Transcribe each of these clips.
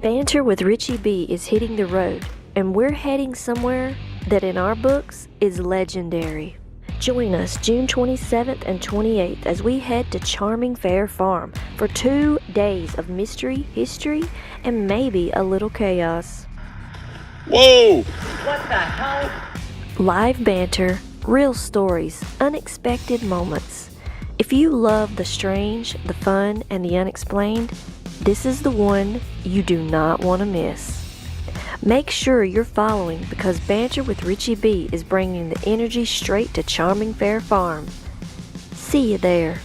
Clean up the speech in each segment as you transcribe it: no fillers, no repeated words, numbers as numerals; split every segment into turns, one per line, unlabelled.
Banter with Richie B is hitting the road, and we're heading somewhere that in our books is legendary. Join us June 27th and 28th as we head to Charming Fair Farm for 2 days of mystery, history, and maybe a little chaos.
Whoa!
What the hell?
Live banter, real stories, unexpected moments. If you love the strange, the fun, and the unexplained, this is the one you do not want to miss. Make sure you're following because Banter with Richie B is bringing the energy straight to Charming Fair Farm. See you there.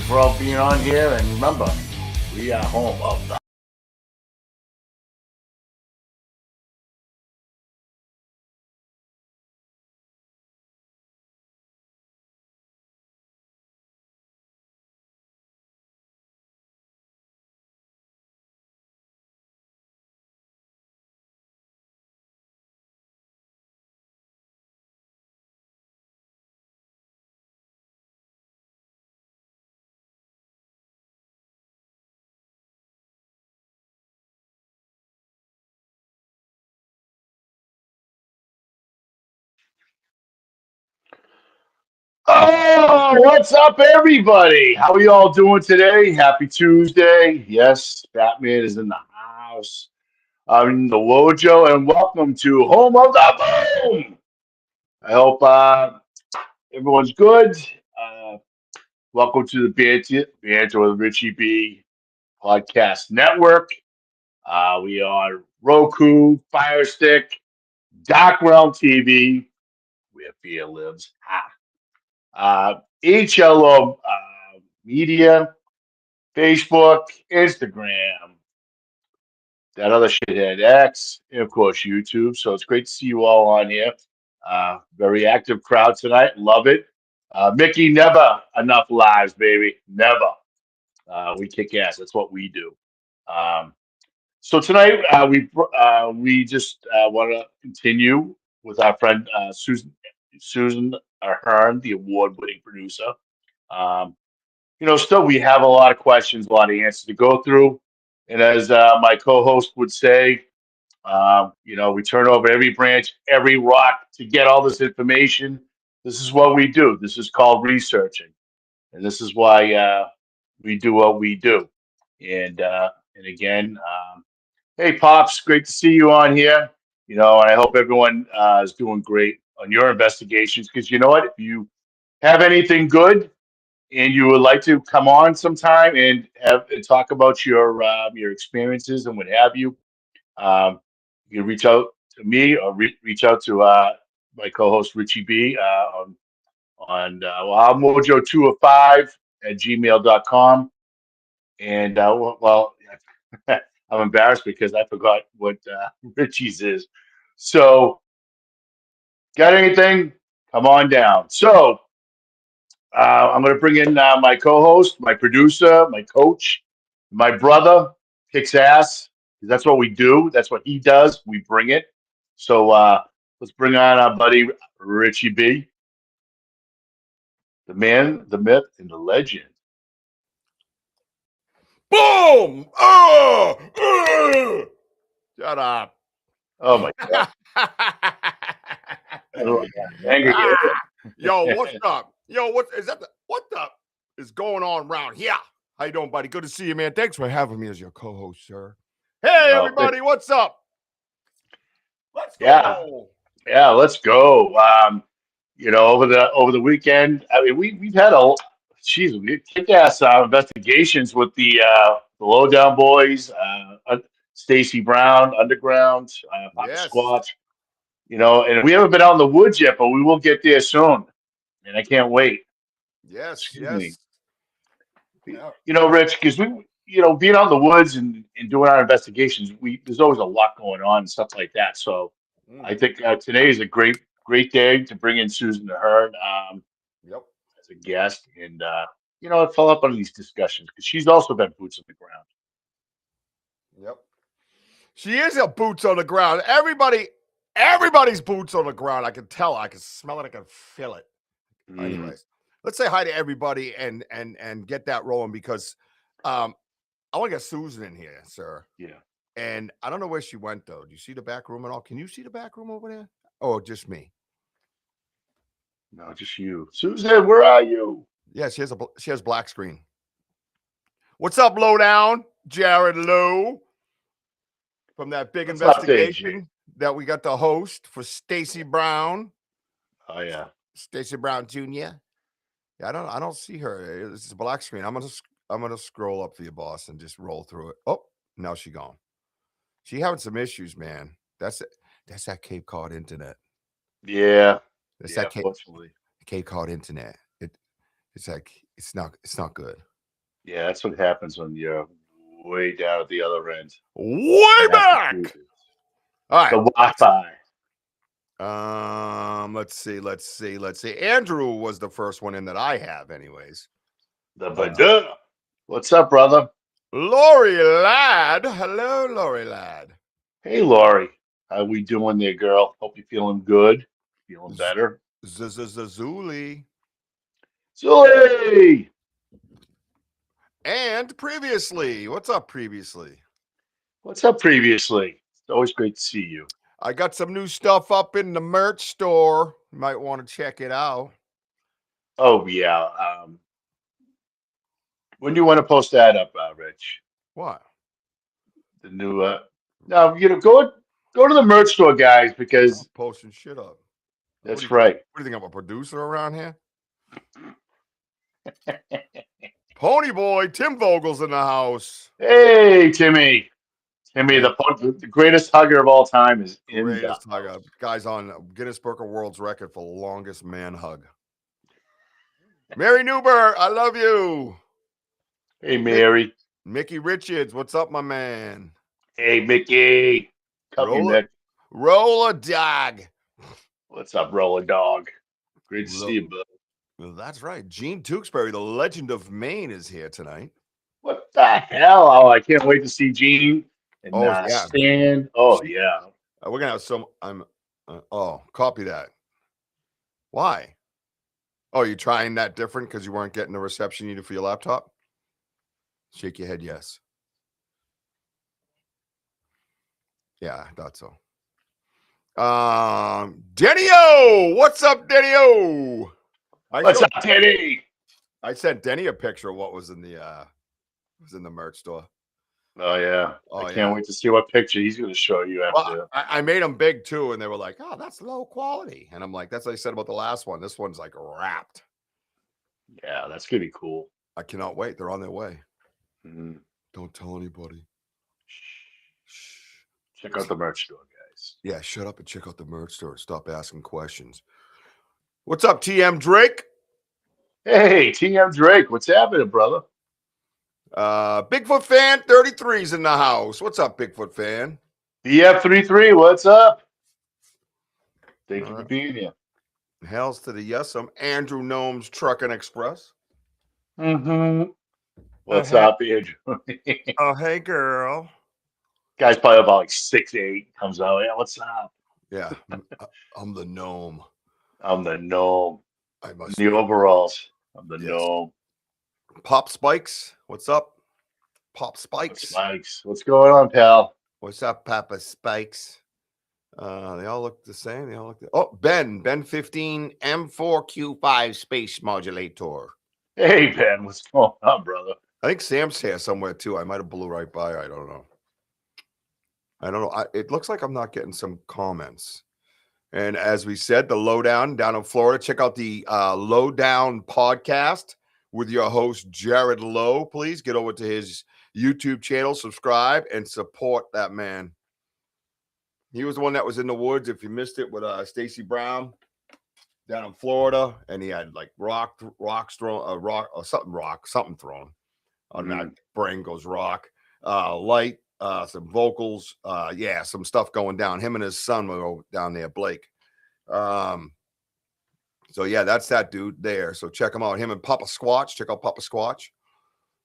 For all being on here, and remember, we are home of the What's up, everybody? How are you all doing today? Happy Tuesday. Yes, Batman is in the house. I'm in the Wojo, and welcome to Home of the Boom. I hope everyone's good. Uh, Welcome to the Banter with Richie B Podcast Network. We are Roku, Fire Stick, Dark Realm TV, where fear lives. HLO Media, Facebook, Instagram, that other shithead X, and of course YouTube. So it's great to see you all on here. Very active crowd tonight. Love it. Mickey, never enough lives, baby. Never. We kick ass. That's what we do. Um, so tonight we just want to continue with our friend Susan Ahern, the award-winning producer. Um, still we have a lot of questions, a lot of answers to go through. And as my co-host would say, we turn over every branch, every rock to get all this information. This is what we do. This is called researching, and this is why we do what we do. And again, hey pops, great to see you on here. And I hope everyone is doing great on your investigations because you know what, if you have anything good and you would like to come on sometime and talk about your experiences and what have you, um, you can reach out to me or reach out to my co-host Richie B on Mojo205 at gmail.com. And I'm embarrassed because I forgot what Richie's is. So, got anything? Come on down. So, I'm going to bring in my co-host, my producer, my coach, my brother. Kicks ass. That's what we do. That's what he does. We bring it. So let's bring on our buddy Richie B, the man, the myth, and the legend.
Boom! Oh! Shut up.
Oh my God! Oh, angry.
Yo, what's up? Yo, what the is going on around here? How you doing, buddy? Good to see you, man. Thanks for having me as your co-host, sir. Hey, everybody, what's up? Let's go.
Yeah, let's go. Over the weekend, I mean, we've had we kick-ass investigations with the Lowdown Boys, Stacy Brown, Underground, Papa
Yes.
Squatch. And we haven't been out in the woods yet, but we will get there soon, and I can't wait.
Yes,
Excuse
yes.
me.
Yeah.
Rich, because being out in the woods and doing our investigations, there's always a lot going on and stuff like that. So I think today is a great day to bring in Susan Ahern
Yep.
as a guest, and follow up on these discussions because she's also been boots on the ground.
Yep. She is a boots on the ground. Everybody's boots on the ground. I can tell. I can smell it. I can feel it. Anyways, let's say hi to everybody and get that rolling because I want to get Susan in here, sir.
Yeah.
And I don't know where she went though. Do you see the back room at all? Can you see the back room over there? Oh, just me.
No, just you, Susan. Where are you?
Yeah, she has black screen. What's up, Lowdown? Jared Lowe from that big investigation that we got the host for Stacy Brown.
Oh yeah.
Stacy Brown Jr. Yeah, I don't see her. It's a black screen. I'm gonna scroll up for you, boss, and just roll through it. Oh, now she gone. She having some issues, man. That's that Cape Cod internet.
Yeah.
That's
yeah,
that Cape Cod internet. It's like it's not good.
Yeah, that's what happens when you're way down at the other end.
Way back. All right.
The Wi-Fi.
Let's see. Andrew was the first one in that I have, anyways.
The Banter. What's up, brother?
Lori Ladd. Hello, Lori Ladd.
Hey, Lori. How we doing there, girl? Hope you're feeling good. Feeling better.
Zuli.
Zuli!
And previously. What's up, previously?
What's up, previously? It's always great to see you.
I got some new stuff up in the merch store. You might want to check it out.
Oh yeah. When do you want to post that up, Rich?
What?
The new. No, go to the merch store, guys,
I'm
because
posting shit up.
that's right.
What do you think? I'm a producer around here? Pony Boy, Tim Vogel's in the house.
Hey, Timmy. Timmy,
Man,
the greatest hugger of all time is in the
greatest hug.
house.
Guy's on Guinness Book of World's Record for longest man hug. Mary Newberg, I love you.
Hey, Mary.
Mickey Richards, what's up, my man?
Hey, Mickey. Cut me, Mick.
Roller Dog.
What's up, Roller Dog? Great to see you, bud.
Well, that's right. Gene Tewksbury, the legend of Maine, is here tonight.
What the hell? Oh, I can't wait to see Gene and
Yeah.
Stan. Oh, yeah.
We're gonna have some. Copy that. Why? Oh, you're trying that different because you weren't getting the reception you needed for your laptop? Shake your head, yes. Yeah, I thought so. Denny-O! What's up, Denny-O?
What's up, Teddy?
I sent Denny a picture of what was in the merch store.
Oh, yeah. I can't wait to see what picture he's going to show you after.
Well, I made them big, too, and they were like, oh, that's low quality. And I'm like, that's what I said about the last one. This one's like wrapped.
Yeah, that's going to be cool.
I cannot wait. They're on their way.
Mm-hmm.
Don't tell anybody.
Shh. Check out the merch store, guys.
Yeah, shut up and check out the merch store. Stop asking questions. What's up, TM Drake?
Hey, TM Drake. What's happening, brother?
Bigfoot fan 33's in the house. What's up, Bigfoot fan?
BF33, what's up? Thank you for being here.
Hells to the yes. I'm Andrew Gnome's Truckin' Express.
Mm-hmm. What's up, Andrew?
Oh, hey, girl.
Guy's probably about like 6'8". Comes out, yeah, what's up?
Yeah, I'm the gnome.
I'm the gnome.
I must
the overalls. I'm the gnome.
Pop Spikes, what's up? Pop Spikes.
Spikes. What's going on, pal?
What's up, Papa Spikes? They all look the same. They all look. Oh, Ben 15 M4Q5 space modulator.
Hey, Ben, what's going on, brother?
I think Sam's here somewhere too. I might have blew right by. I don't know. It looks like I'm not getting some comments. And as we said, the Lowdown down in Florida. Check out the Lowdown podcast with your host, Jared Lowe. Please get over to his YouTube channel, subscribe, and support that man. He was the one that was in the woods, if you missed it, with Stacy Brown down in Florida. And he had like something thrown. On that brain goes rock. Light. Some vocals, some stuff going down. Him and his son will go down there, Blake. So yeah, that's that dude there. So check him out. Him and Papa Squatch. Check out Papa Squatch.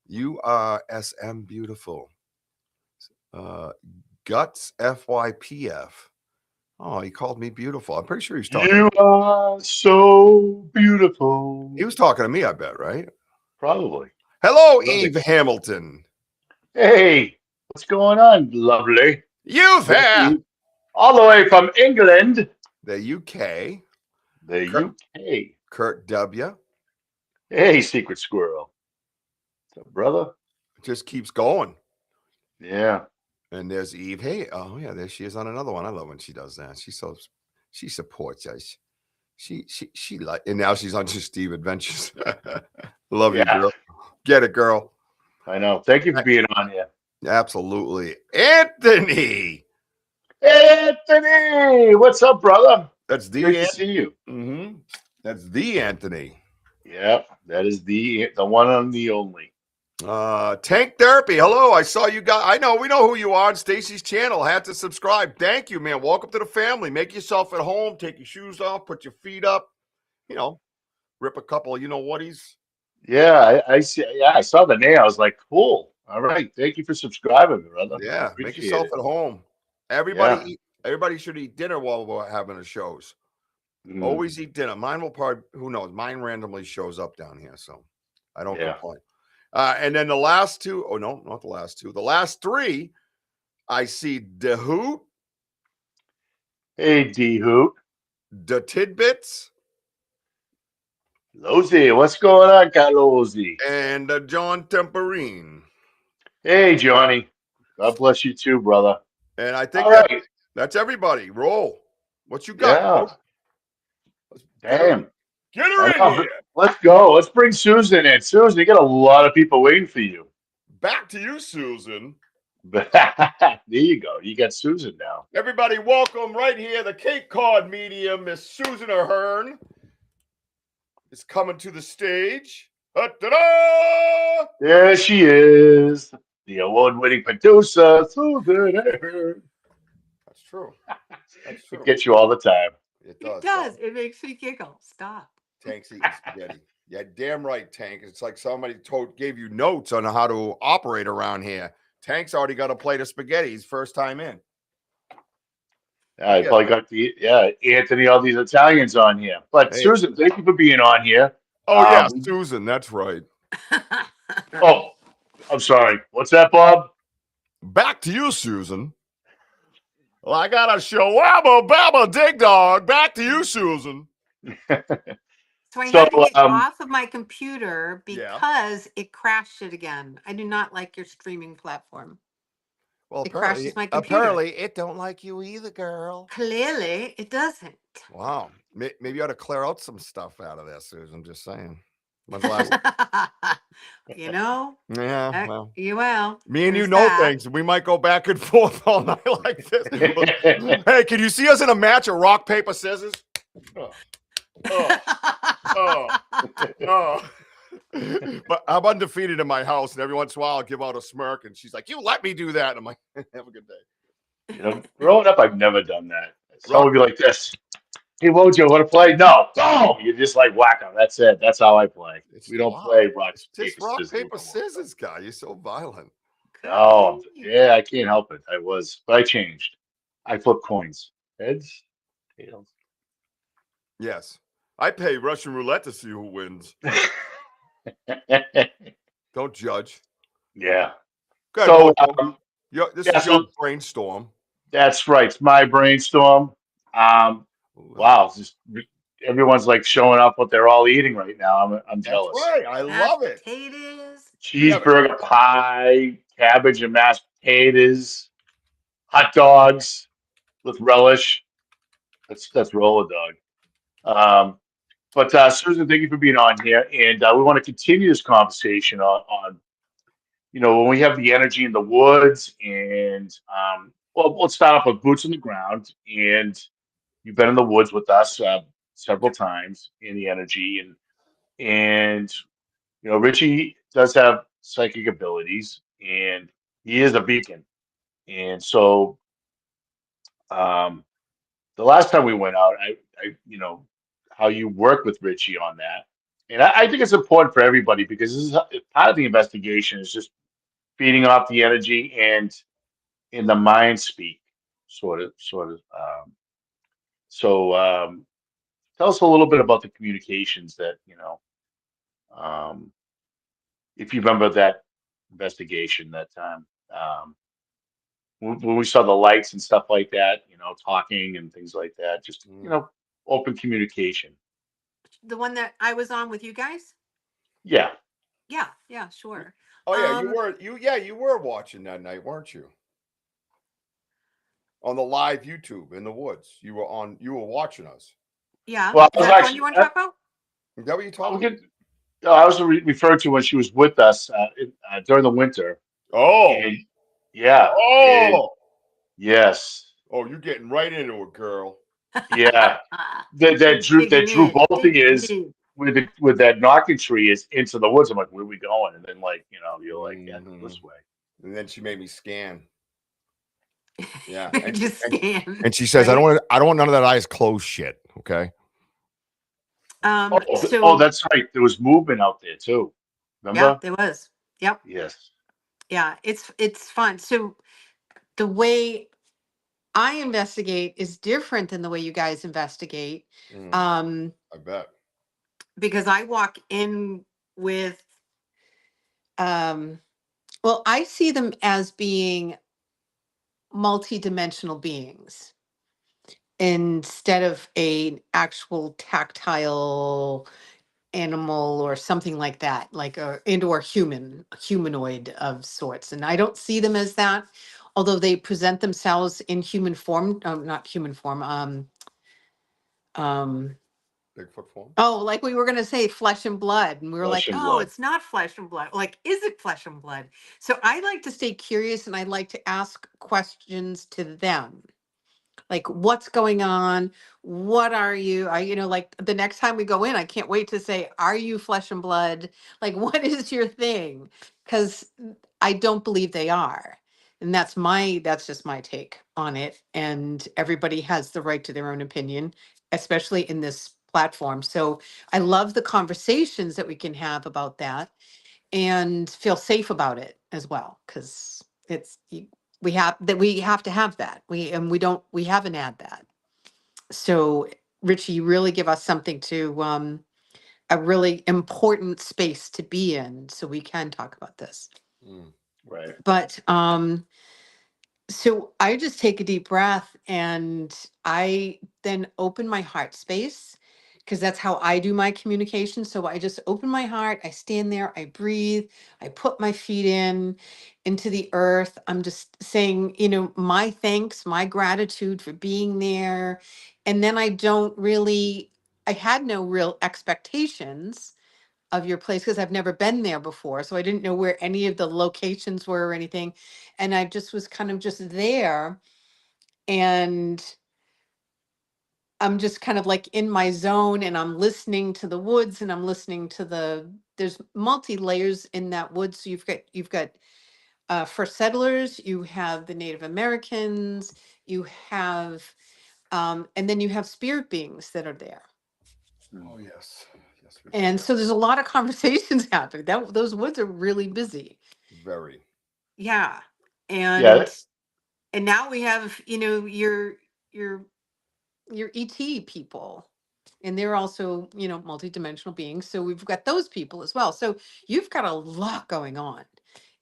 You are SM beautiful. Guts FYPF. Oh, he called me beautiful. I'm pretty sure he's talking.
You are so beautiful.
He was talking to me, I bet, right?
Probably.
Hello, Eve Hamilton.
Hey. What's going on, lovely?
You there?
All the way from England.
The UK.
UK.
Kurt W.
Hey, Secret Squirrel. What's up, brother?
It just keeps going.
Yeah.
And there's Eve. Hey, oh yeah, there she is on another one. I love when she does that. She supports us. She like, and now she's on just Steve Adventures. Love you, girl. Get it, girl.
I know. Thank you for being on here.
Absolutely. Anthony,
what's up, brother?
That's the
Great to see you.
Mm-hmm. That's the Anthony.
Yep, that is the one and the only.
Tank Therapy. Hello, I saw you guys. I know we know who you are on Stacy's channel. Had to subscribe. Thank you, man. Welcome to the family. Make yourself at home. Take your shoes off. Put your feet up. Rip a couple of whaties.
Yeah, I see. Yeah, I saw the name. I was like, cool. All right, thank you for subscribing, brother.
Yeah, make yourself at home. Everybody should eat dinner while we're having the shows. Always eat dinner. Mine will probably, who knows? Mine randomly shows up down here, so I don't complain. And then the last two, oh no, not the last two. The last three, I see DeHoot.
Hey, DeHoot.
The Tidbits.
Lozy, what's going on, Carlozy?
And John Temperine.
Hey, Johnny. God bless you too, brother.
And I think
All right.
that's everybody. Roll. What you got?
Yeah. Damn.
Get her in here.
Let's go. Let's bring Susan in. Susan, you got a lot of people waiting for you.
Back to you, Susan.
There you go. You got Susan now.
Everybody, welcome right here. The Cape Cod medium, Miss Susan Ahern, is coming to the stage. Ta-da!
There she is. The award-winning producer, Susan Ahern.
That's true. That's true.
It gets you all the time.
It does. It makes me giggle. Stop.
Tank's eating spaghetti. Yeah, damn right, Tank. It's like somebody gave you notes on how to operate around here. Tank's already got a plate of spaghetti. He's first time in.
I probably got Anthony, all these Italians on here. But
Hey.
Susan, thank you for being on here.
Oh, yeah, Susan. That's right.
Oh, I'm sorry. What's that, Bob?
Back to you, Susan. Well, I got a shawabba babba dig dog. Back to you, Susan.
So I had to get off of my computer because it crashed it again. I do not like your streaming platform.
Well,
it crashes my computer.
Apparently, it don't like you either, girl.
Clearly, it doesn't.
Wow. Maybe you ought to clear out some stuff out of there, Susan. Just saying. When's the last?
You know?
Yeah. Well,
you will.
Me and you know things. We might go back and forth all night like this. Hey, can you see us in a match of rock, paper, scissors? But I'm undefeated in my house, and every once in a while I'll give out a smirk, and she's like, "You let me do that." And I'm like, "Have a good day."
You know, growing up, I've never done that. Someone would be like this. Hey, Wojo, want to play? No. Oh, you just like whack them. That's it. That's how I play. We don't play rock,
paper, scissors, guy. You're so violent.
No, yeah, I can't help it. But I changed. I flip coins. Heads, tails.
Yes. I pay Russian roulette to see who wins. Don't judge.
Yeah.
Good.
So,
this is your brainstorm.
That's right. It's my brainstorm. Wow. Just everyone's like showing up what they're all eating right now. I'm jealous.
That's right. I love it.
Potatoes.
Cheeseburger pie, cabbage and mashed potatoes, hot dogs with relish. That's roll a dog. But Susan, thank you for being on here, and we want to continue this conversation on when we have the energy in the woods, and well, let's start off with boots on the ground, and you've been in the woods with us several times in the energy, and Richie does have psychic abilities, and he is a beacon, and so the last time we went out, I how you work with Richie on that. And I think it's important for everybody because this is part of the investigation is just feeding off the energy and in the mind speak, sort of. Tell us a little bit about the communications that, if you remember that investigation that time, when we saw the lights and stuff like that, talking and things like that, just, open communication.
The one that I was on with you guys?
Yeah.
Yeah, sure.
Oh yeah, you were watching that night, weren't you? On the live YouTube in the woods. You were watching us.
Yeah. Well, is that the one you want to talk about?
Is that what you're talking about?
No, I was referring to when she was with us during the winter.
Oh.
And, yeah.
Oh.
And, yes.
Oh, you're getting right into it, girl.
Yeah. that drew both of you with that knocking tree is into the woods. I'm like, where are we going? And then you're like, yeah, this way.
And then she made me scan. Yeah.
And
she says, right? I don't want none of that eyes closed shit. Okay.
That's right. There was movement out there too. Remember?
Yeah, there was. Yep.
Yes.
Yeah, it's fun. So the way I investigate is different than the way you guys investigate.
I bet.
Because I walk in with I see them as being multi-dimensional beings instead of an actual tactile animal or something like that, like a and/or humanoid of sorts. And I don't see them as that, although they present themselves in human form, not human form.
Bigfoot form.
Oh, like we were going to say flesh and blood. And we were
Flesh
like,
and
oh,
blood.
it's not flesh and blood. Like, is it flesh and blood? So I like to stay curious and I like to ask questions to them. Like, what's going on? What are you? Like the next time we go in, I can't wait to say, are you flesh and blood? Like, what is your thing? Because I don't believe they are. And that's just my take on it. And everybody has the right to their own opinion, especially in this platform. So I love the conversations that we can have about that and feel safe about it as well. Because we have to have that. We haven't had that. So Richie, you really give us something to a really important space to be in so we can talk about this.
Right.
But so I just take a deep breath and I then open my heart space because that's how I do my communication. So I just open my heart, I stand there, I breathe, I put my feet into the earth. I'm just saying, my thanks, my gratitude for being there. And then I had no real expectations of your place because I've never been there before. So I didn't know where any of the locations were or anything. And I just was kind of just there. And I'm just kind of like in my zone and I'm listening to the woods and I'm listening to there's multi layers in that woods. So you've got first settlers, you have the Native Americans, you have, and then you have spirit beings that are there.
Oh yes, yes.
And so there's a lot of conversations happening. Those woods are really busy.
Very.
Yeah.
Yeah.
And now we have, your ET people. And they're also, multidimensional beings. So we've got those people as well. So you've got a lot going on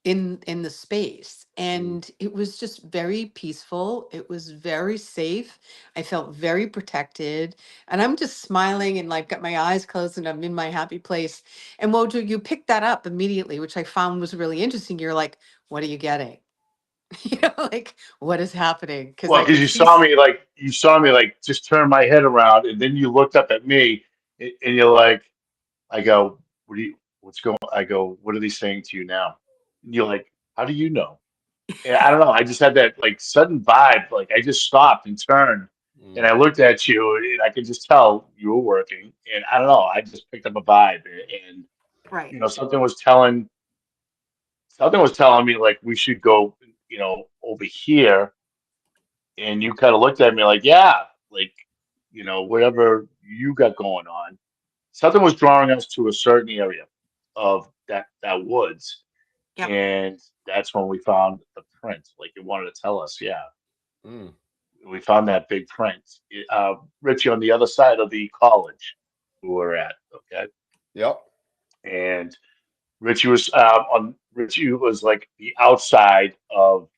in the space. And it was just very peaceful. It was very safe. I felt very protected. And I'm just smiling and like got my eyes closed and I'm in my happy place. And Wojo, you picked that up immediately, which I found was really interesting. You're like, what are you getting? Like what is happening? Because
Well,
I
because
could see.
you saw me like just turn my head around, and then you looked up at me, and you're like, I go, what's going? I go, what are they saying to you now? And you're like, how do you know? And I don't know. I just had that like sudden vibe. Like I just stopped and turned, and I looked at you, and I could just tell you were working. And I don't know. I just picked up a vibe, and
Right.
something was telling me like we should go, over here. And you kind of looked at me like, yeah, like, whatever you got going on. Something was drawing us to a certain area of that woods.
Yep.
And that's when we found the print. Like it wanted to tell us, yeah,
Mm.
we found that big print. Richie, on the other side of the college we were at, okay?
Yep.
And Richie was like the outside of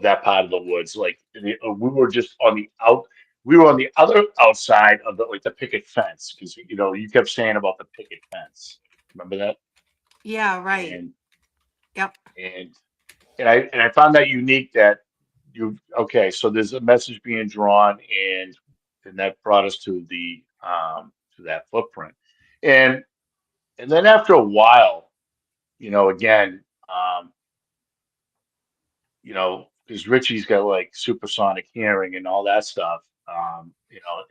that part of the woods. Like we were just on the out. We were on the other outside of the picket fence because you kept saying about the picket fence. Remember that?
Yeah, right.
And
Yep.
and I found that unique that okay. So there's a message being drawn, and that brought us to that footprint, and then after a while, again. Because Richie's got like supersonic hearing and all that stuff. And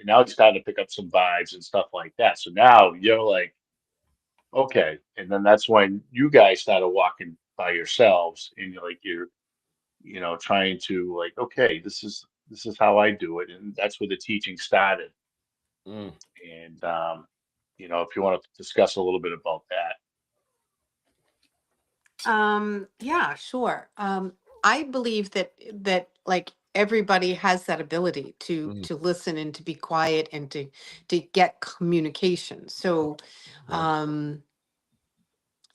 now he's starting to pick up some vibes and stuff like that. So now you're like, okay. And then that's when you guys started walking by yourselves and you're trying to like, okay, this is how I do it. And that's where the teaching started.
Mm.
And, if you want to discuss a little bit about that.
Yeah, sure. I believe that like everybody has that ability to listen and to be quiet and to get communication. So um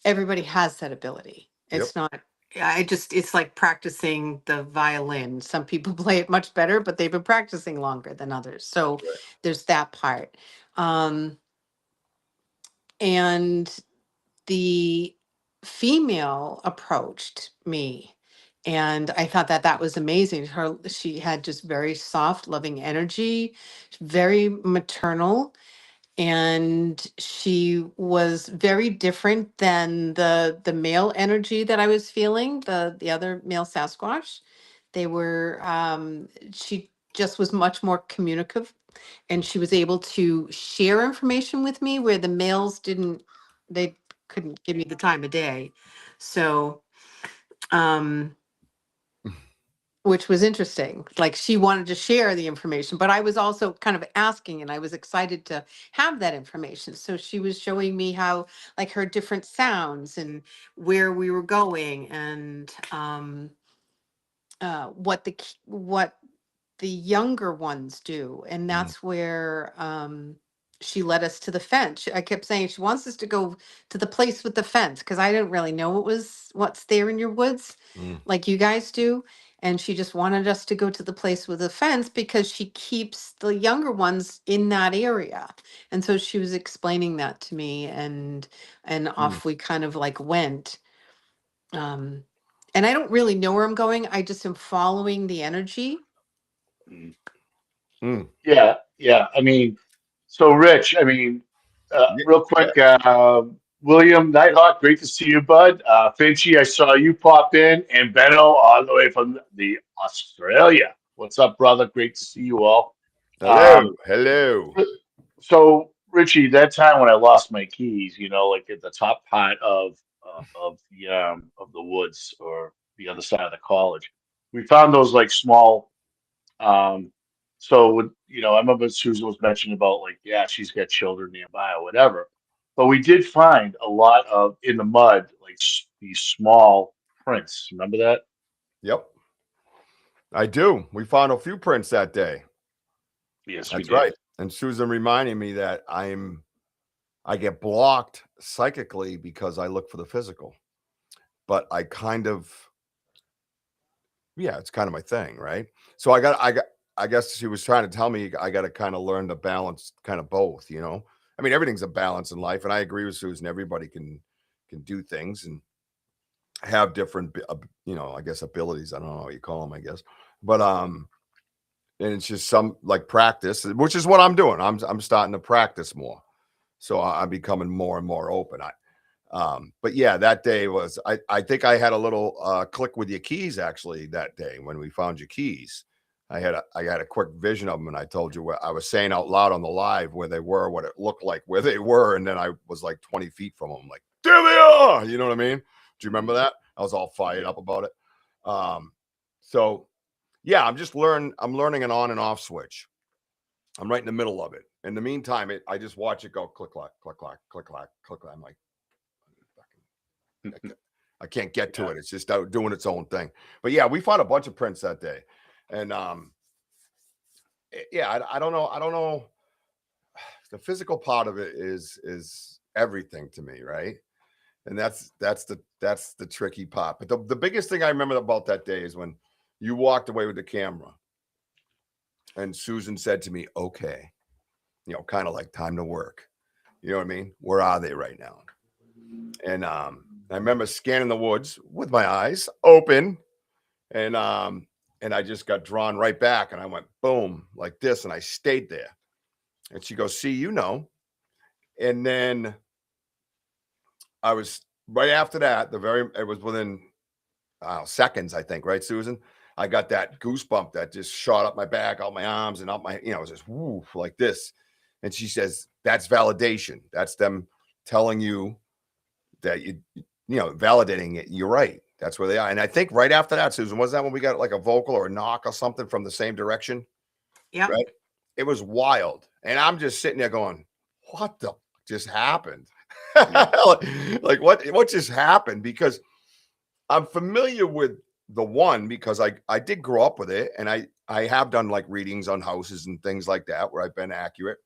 everybody has that ability.
Yep.
It's not it's like practicing the violin. Some people play it much better, but they've been practicing longer than others. So
Right.
there's that part. Um And the female approached me, and I thought that that was amazing. She had just very soft, loving energy, very maternal, and she was very different than the male energy that I was feeling, the other male Sasquatch. They were she just was much more communicative, and she was able to share information with me where the males didn't, they couldn't give me the time of day. So which was interesting. Like, she wanted to share the information, but I was also kind of asking, and I was excited to have that information. So she was showing me how, like, her different sounds and where we were going, and what the younger ones do. And that's where she led us to the fence. I kept saying she wants us to go to the place with the fence, because I didn't really know what's there in your woods like you guys do. And she just wanted us to go to the place with the fence because she keeps the younger ones in that area. And so she was explaining that to me, and off we kind of like went. And I don't really know where I'm going. I just am following the energy.
Yeah, yeah. I mean, so Rich, I mean, real quick, William Nighthawk, great to see you, bud. Finchy, I saw you pop in, and Benno, all the way from the Australia. What's up, brother? Great to see you all.
Hello.
So, Richie, that time when I lost my keys, like at the top part of the woods or the other side of the college, we found those like small. So I remember Susan was mentioning about like, yeah, she's got children nearby or whatever. But we did find a lot of in the mud, like these small prints. Remember that?
Yep, I do. We found a few prints that day.
Yes, we
That's
did.
right. And Susan reminding me that I get blocked psychically because I look for the physical. But I kind of, it's kind of my thing, right? So I guess she was trying to tell me I got to kind of learn to balance kind of both, I mean, everything's a balance in life, and I agree with Susan. Everybody can do things and have different, I guess abilities. I don't know how you call them, I guess, but and it's just some like practice, which is what I'm doing. I'm starting to practice more, so I'm becoming more and more open. But yeah, that day was, I think I had a little click with your keys actually that day when we found your keys. I had a quick vision of them, and I told you where I was saying out loud on the live where they were, what it looked like, where they were, and then I was like 20 feet from them, like, there they are. You know what I mean? Do you remember that? I was all fired up about it. So yeah, I'm learning an on and off switch. I'm right in the middle of it. In the meantime, I just watch it go click clack, click clack, click clack, click clack. I'm like, I can't get to it. It's just out doing its own thing. But yeah, we found a bunch of prints that day. And yeah, I don't know. I don't know. The physical part of it is everything to me, right? And that's the tricky part. But the biggest thing I remember about that day is when you walked away with the camera and Susan said to me, okay, kind of like time to work. You know what I mean? Where are they right now? And I remember scanning the woods with my eyes open, and I just got drawn right back, and I went boom like this, and I stayed there. And she goes, see, and then I was right after that. It was within seconds, I think, right, Susan? I got that goosebump that just shot up my back, out my arms, and up my, it was just woo like this. And she says, that's validation. That's them telling you that validating it. You're right. That's where they are. And I think right after that, Susan, was that when we got like a vocal or a knock or something from the same direction?
Yeah.
Right. It was wild. And I'm just sitting there going, what the just happened? Like what just happened? Because I'm familiar with the one, because I did grow up with it, and I have done like readings on houses and things like that where I've been accurate.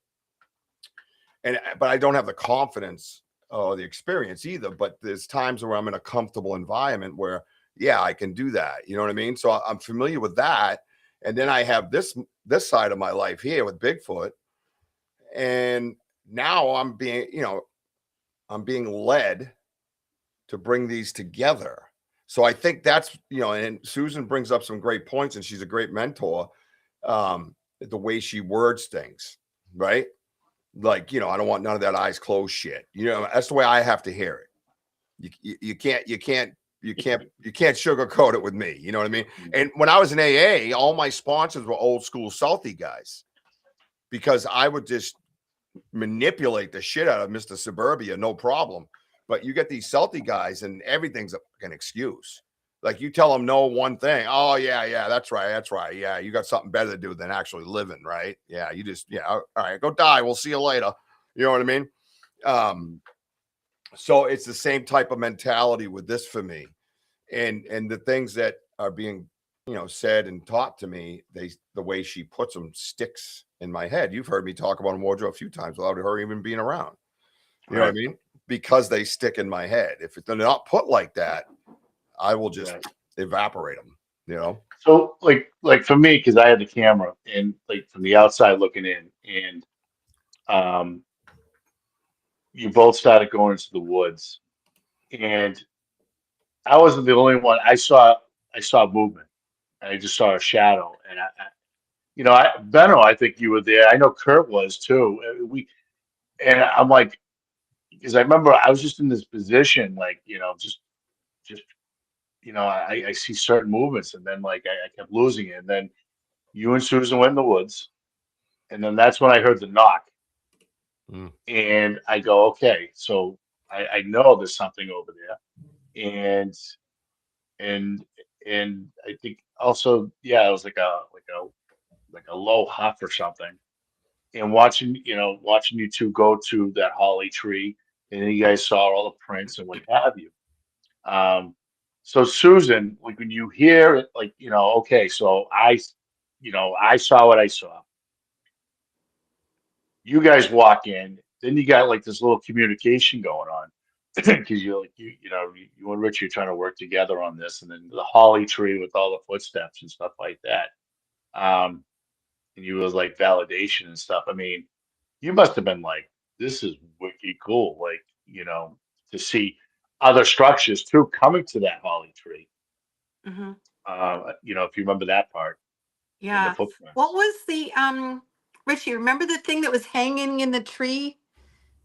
But I don't have the confidence or the experience either. But there's times where I'm in a comfortable environment where, yeah, I can do that. You know what I mean? So I'm familiar with that. And then I have this side of my life here with Bigfoot. And now I'm being, I'm being led to bring these together. So I think that's, and Susan brings up some great points, and she's a great mentor. The way she words things, right? Like, I don't want none of that eyes closed shit. That's the way I have to hear it. You can't sugarcoat it with me. You know what I mean? And when I was in AA, all my sponsors were old school salty guys, because I would just manipulate the shit out of Mr. Suburbia, no problem. But you get these salty guys and everything's an excuse. Like, you tell them no one thing. Oh, yeah, that's right. Yeah, you got something better to do than actually living, right? Yeah, all right, go die. We'll see you later. You know what I mean? So it's the same type of mentality with this for me. And the things that are being, said and taught to me, the way she puts them sticks in my head. You've heard me talk about Wojo a few times without her even being around. You know what I mean? Because they stick in my head. If they're not put like that, I will just evaporate them,
So like for me, because I had the camera and like from the outside looking in, and you both started going into the woods, and I wasn't the only one. I saw movement. I just saw a shadow, and Benno, I think you were there. I know Kurt was too. And I'm like, because I remember I was just in this position, like, just I see certain movements, and then like I kept losing it, and then you and Susan went in the woods, and then that's when I heard the knock, and I go, okay, so I know there's something over there, and and I think also, yeah, it was like a low huff or something, and watching you two go to that holly tree, and then you guys saw all the prints and what have you. So Susan, like when you hear it, like, okay, so I saw what I saw. You guys walk in, then you got like this little communication going on because you're like, you and Richie are trying to work together on this, and then the holly tree with all the footsteps and stuff like that. And you was like validation and stuff. I mean, you must have been like, this is wicked cool, like, to see other structures too coming to that holly tree.
Mm-hmm.
If you remember that part in the
Yeah.
footprints.
What was the Richie, remember the thing that was hanging in the tree?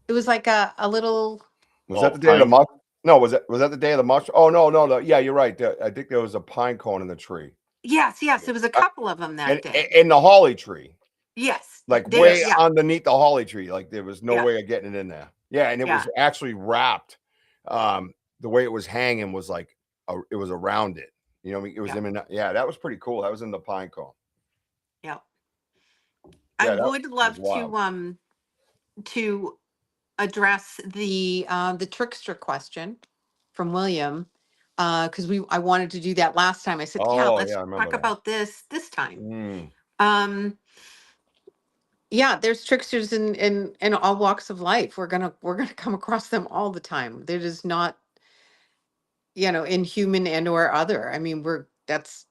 It was like a little.
Was that the day of the
Pine.
mush? No, was that the day of the mush? Oh, no. Yeah, you're right. I think there was a pine cone in the tree.
Yes. There was a couple of them that day.
And the holly tree.
Yes.
Like
There,
way underneath the holly tree. Like there was no way of getting it in there. Yeah, and it was actually wrapped. The way it was hanging was like it was around it. It was that was pretty cool. That was in the pine cone.
Yeah.
Yeah,
I would love to address the trickster question from William, because I wanted to do that last time. I said, let's talk about this time. There's tricksters in all walks of life. We're gonna come across them all the time. They're just not, in human and or other. I mean, that's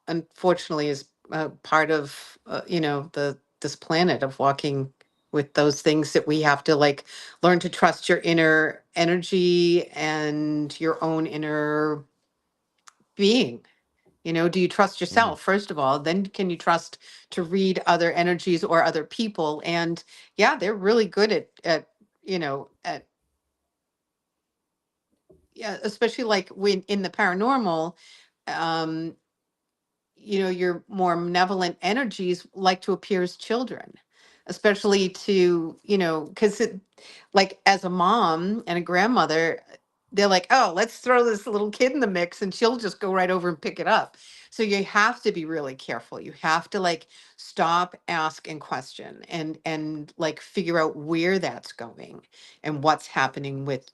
unfortunately is part of this planet of walking with those things that we have to like learn to trust your inner energy and your own inner being. Do you trust yourself first of all? Then can you trust to read other energies or other people? And they're really good at especially like when in the paranormal. um your more malevolent energies like to appear as children, especially to, because like as a mom and a grandmother, they're like, oh, let's throw this little kid in the mix and she'll just go right over and pick it up. So you have to be really careful. You have to like stop, ask, and question, and like figure out where that's going and what's happening with,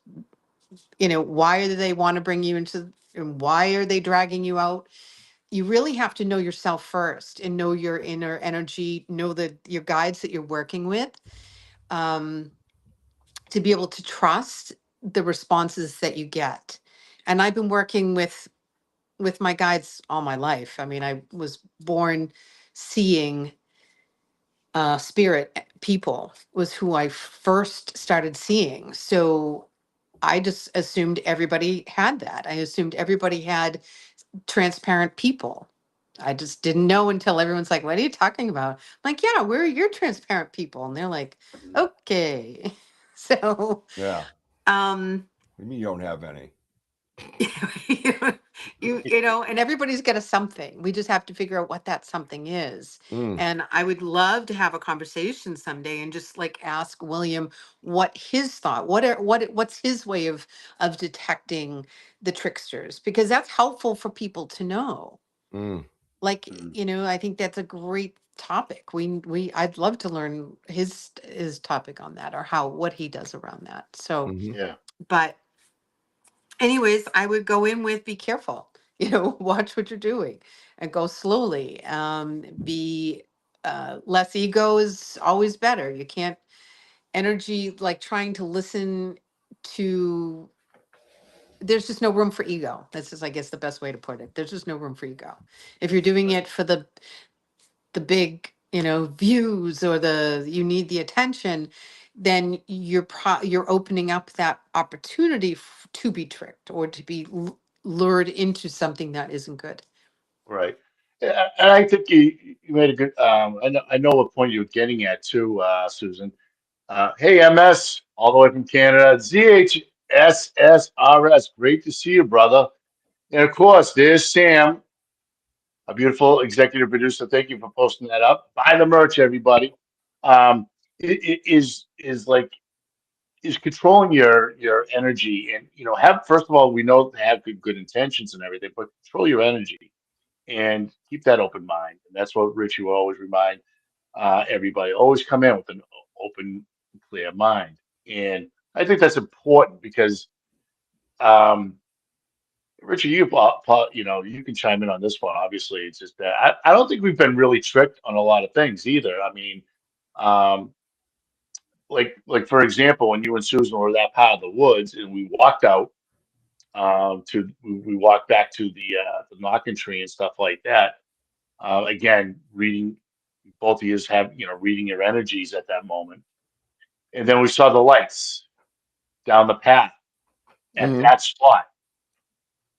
why do they want to bring you into, and why are they dragging you out? You really have to know yourself first and know your inner energy, know your guides that you're working with, to be able to trust the responses that you get. And I've been working with my guides all my life. I mean, I was born seeing spirit people was who I first started seeing. So I just assumed everybody had that. I assumed everybody had transparent people. I just didn't know until everyone's like, "What are you talking about?" I'm like, "Yeah, we're your transparent people," and they're like, "Okay." So,
Yeah.
um,
What do you mean you don't have any?
you know, and everybody's got a something. We just have to figure out what that something is.
Mm.
And I would love to have a conversation someday and just like ask William what his thought, what's his way of detecting the tricksters, because that's helpful for people to know.
Mm.
Like,
Mm.
you know, I think that's a great topic. I'd love to learn his topic on that, or what he does around that. So,
Mhm.
Yeah.
but anyways, I would go in with be careful, you know, watch what you're doing and go slowly. Be less ego is always better. You can't energy like trying to listen to, there's just no room for ego. That's just, I guess, the best way to put it. There's just no room for ego. If you're doing
Right.
it for the big, you know, views, or you need the attention, then you're opening up that opportunity to be tricked, or to be lured into something that isn't good.
Right. And I think you made a good. I know what point you're getting at too, Susan. Hey, MS, all the way from Canada. ZHSSRS. Great to see you, brother. And of course, there's Sam, a beautiful executive producer. Thank you for posting that up. Buy the merch, everybody. It is like is controlling your energy, and have first of all, we know to have good intentions and everything, but control your energy and keep that open mind. And that's what Richie will always remind everybody. Always come in with an open, clear mind. And I think that's important because um, Richie, you can chime in on this one. Obviously, it's just that I don't think we've been really tricked on a lot of things either. I mean, um, like for example, when you and Susan were that part of the woods, and we walked out we walked back to the knocking tree and stuff like that. Again, reading both of you have reading your energies at that moment, and then we saw the lights down the path at
Mhm.
that spot.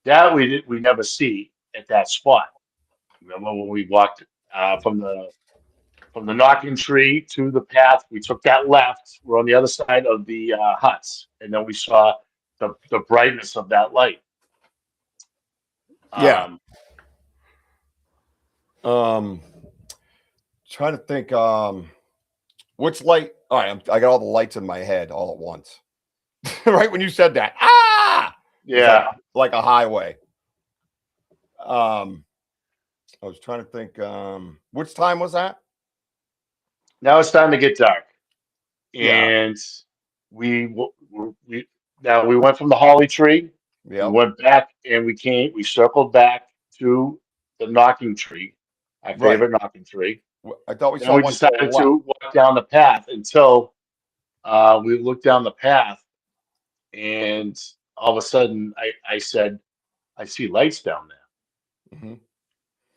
That we never see at that spot. Remember when we walked from the knocking tree to the path? We took that left. We're on the other side of the huts, and then we saw the brightness of that light.
Yeah.
Um,
Um, Trying to think. Which light? All right, I got all the lights in my head all at once. Right when you said that, it's
yeah.
like a highway. I was trying to think. Which time was that?
Now it's time to get dark,
Yeah.
and we now we went from the holly tree. We
Yep.
went back and we circled back to the knocking tree, our
Right.
favorite knocking tree.
I thought we
Then
saw
we
one to the
decided
left.
to walk down the path until we looked down the path, and all of a sudden I said, I see lights down there.
Hmm.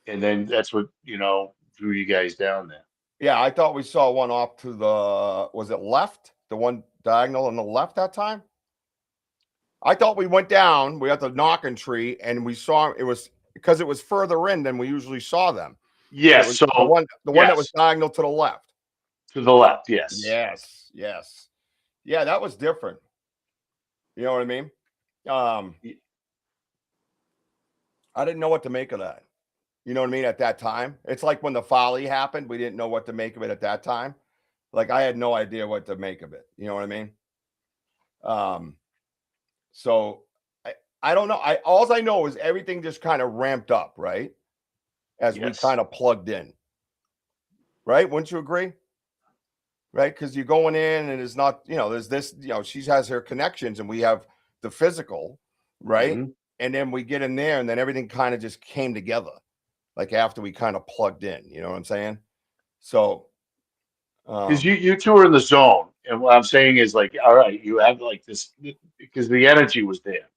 And then that's what, drew you guys down there.
Yeah, I thought we saw one off to the, was it left? The one diagonal on the left that time? I thought we went down, we had the knocking tree, and we saw it was because it was further in than we usually saw them. But it
Yes.
was
So,
the one that was
yes,
diagonal to the left.
to the left. Yes.
Yes, yes. Yeah, that was different. You know what I mean? Um,
Y-
I didn't know what to make of that. You know what I mean? At that time, it's like when the folly happened, we didn't know what to make of it at that time. Like I had no idea what to make of it. You know what I mean? Um, so I don't know. All I know is everything just kind of ramped up, right? As we
Yes.
kind of plugged in. Right? Wouldn't you agree? Right? Because you're going in and it's not, there's this, she has her connections and we have the physical, right?
Mhm.
And then we get in there and then everything kind of just came together. Like after we kind of plugged in, you know what I'm saying? So
Because you two are in the zone, and what I'm saying is like, all right, you have like this because the energy was there,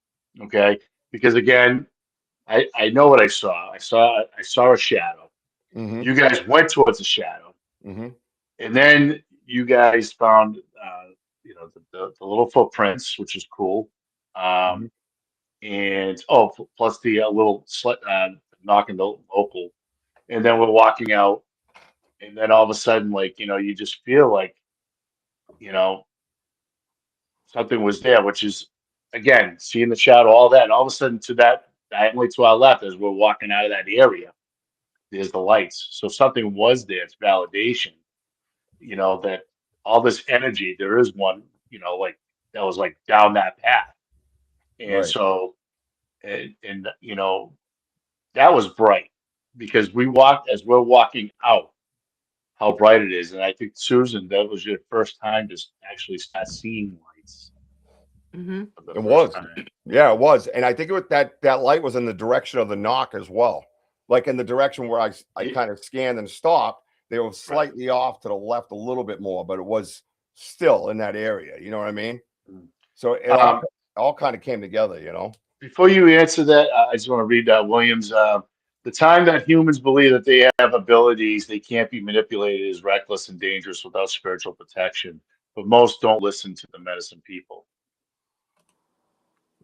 okay? Because again, I know what I saw. I saw a shadow.
mhm,
You guys went towards the shadow,
mhm,
and then you guys found the little footprints, which is cool. Um, and plus the little knocking the local, and then we're walking out, and then all of a sudden, like you just feel like you know something was there, which is again seeing the shadow, all that, and all of a sudden to that diagonally to our left as we're walking out of that area, there's the lights. So something was there. It's validation, that all this energy, there is one, like that was like down that path. And
Right.
so, and that was bright because we walked as we're walking out, how bright it is. And I think Susan, that was your first time to actually start seeing lights
Mm-hmm.
for the
It
first
was.
time.
Yeah, it was. And I think it was that light was in the direction of the knock as well. Like in the direction where I
It-
kind of scanned and stopped. They were
right.
slightly off to the left a little bit more, but it was still in that area. You know what I mean?
Mm.
So it
Um,
all kind of came together,
Before you answer that, I just want to read Williams. The time that humans believe that they have abilities they can't be manipulated is reckless and dangerous without spiritual protection. But most don't listen to the medicine people,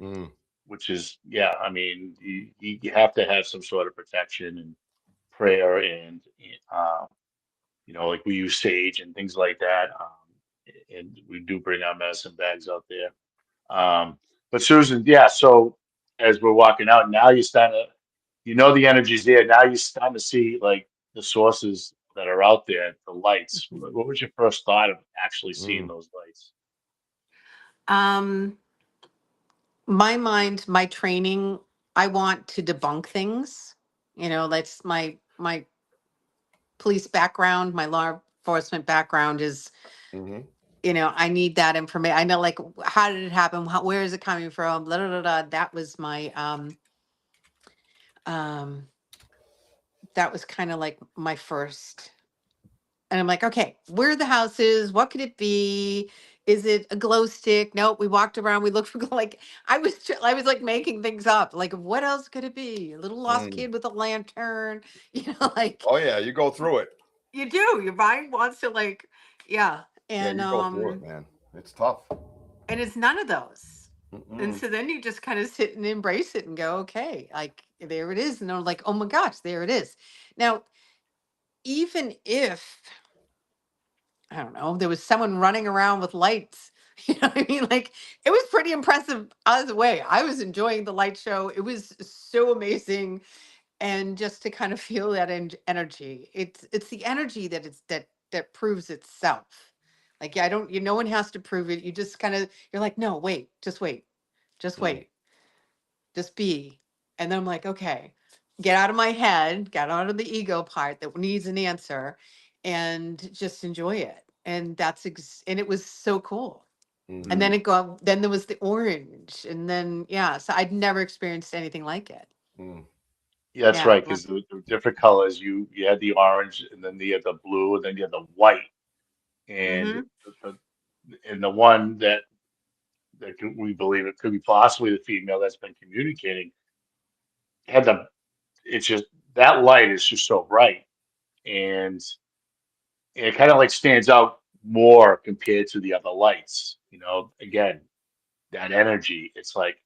Mm,
which is, yeah, I mean, you have to have some sort of protection and prayer and, uh, like we use sage and things like that. And we do bring our medicine bags out there. But Susan, yeah, so as we're walking out, now you're starting to, the energy's there. Now you're starting to see like the sources that are out there, the lights. What was your first thought of actually seeing
mm,
those lights?
Um, my mind, my training, I want to debunk things. That's my police background, my law enforcement background is,
hmm
I need that information. I know, like, how did it happen? Where is it coming from? Blah, blah, blah, blah. Um, that was kind of like my first. And I'm like, okay, where are the houses? What could it be? Is it a glow stick? Nope. We walked around. We looked for like I was like making things up. Like, what else could it be? A little lost
mm.
kid with a lantern. Like
Oh yeah, you go through it.
you do. Your mind wants to like, yeah.
Yeah,
And
you go through it, man. It's tough.
it's none of those. And
Mm-mm.
so then you just kind of sit and embrace it and go, okay, like there it is. And they're like, oh my gosh, there it is. Now, even if I don't know, there was someone running around with lights. You know what I mean? Like it was pretty impressive either way. I was enjoying the light show. It was so amazing. And just to kind of feel that energy. It's the energy that proves itself. Like yeah, I don't no one has to prove it. You just kind of you're like, no, wait, just wait. Just
Mm,
wait. Just be. And then I'm like, okay, get out of my head, get out of the ego part that needs an answer and just enjoy it. And and it was so cool. And
mhm,
then then there was the orange. And then, yeah, so I'd never experienced anything like it.
mm,
Yeah, that's
Yeah.
right. Because the different colors, you had the orange, and then you had the blue, and then you had the white, and
Mm-hmm.
the one we believe it could be possibly the female that's been communicating had the. It's just that light is just so bright, and it kind of like stands out more compared to the other lights. Again, that energy. It's like,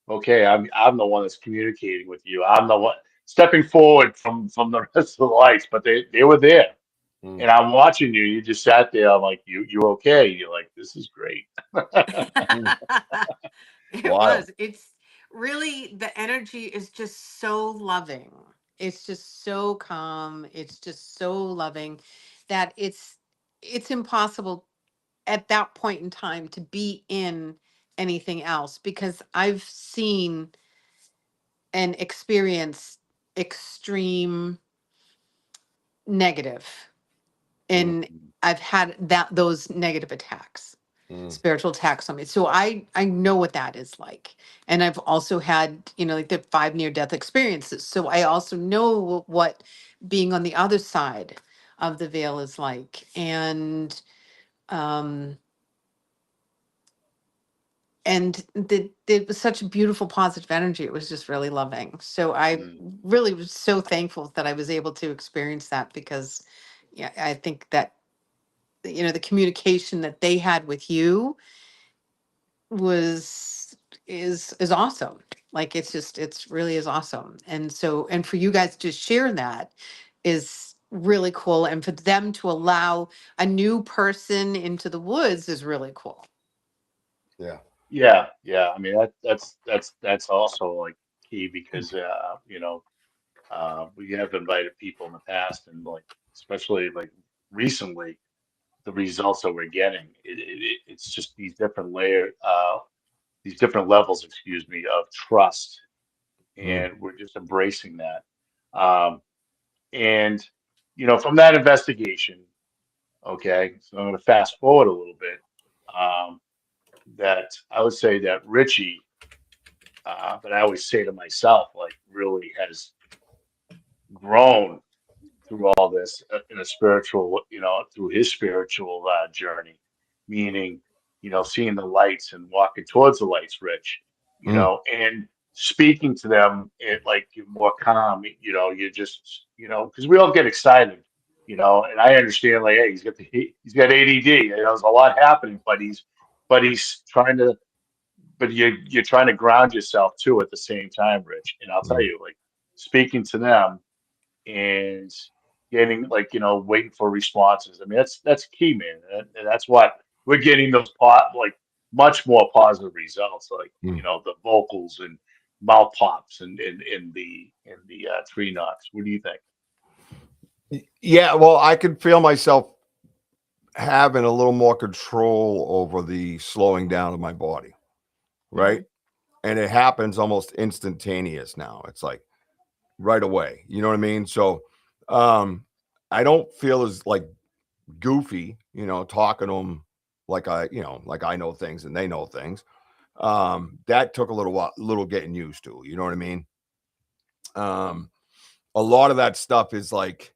okay, I'm the one that's communicating with you. I'm the one stepping forward from the rest of the lights, but they were there,
mm.
and I'm watching you. You just sat there. I'm like, you okay? You're like, this is great.
Mm.
It
Wild.
was. It's really the energy is just so loving. It's just so calm. It's just so loving that it's impossible at that point in time to be in anything else because I've seen and experienced extreme negative
Mm,
and I've had those negative attacks,
mm,
spiritual attacks on me. So I know what that is like. And I've also had, like the 5 near death experiences. So I also know what being on the other side of the veil is like. Um it was such a beautiful positive energy. It was just really loving. So I
Mm.
really was so thankful that I was able to experience that because yeah, I think that the communication that they had with you was is awesome. Like it's really is awesome. And so, and for you guys to share that is really cool. And for them to allow a new person into the woods is really cool.
Yeah.
Yeah. I mean, that's also like key because we have invited people in the past, and like especially like recently, the results that we're getting, it's just these different levels, excuse me, of trust,
Mm.
and we're just embracing that. Um, and from that investigation, okay, so I'm going to fast forward a little bit. Um, that I would say that Richie, but I always say to myself, like, really has grown through all this in a spiritual, through his spiritual journey, meaning, seeing the lights and walking towards the lights, Rich,
Mm.
and speaking to them like you're more calm, you're just, because we all get excited, and I understand, like, hey, he's got ADD, there's a lot happening, but he's trying to, but you're trying to ground yourself too at the same time, Rich. And I'll tell
Mm.
you, like, speaking to them and getting, like, waiting for responses. I mean, that's key, man. And that's what we're getting, those like much more positive results, like,
Mm.
the vocals and mouth pops and in the tree knocks. What do you think?
Yeah, well, I could feel myself having a little more control over the slowing down of my body, right?
Mhm.
And it happens almost instantaneous now. It's like right away. You know what I mean? So um I don't feel as like goofy, talking to them like like I know things and they know things. That took a little getting used to, you know what I mean? Um a lot of that stuff is like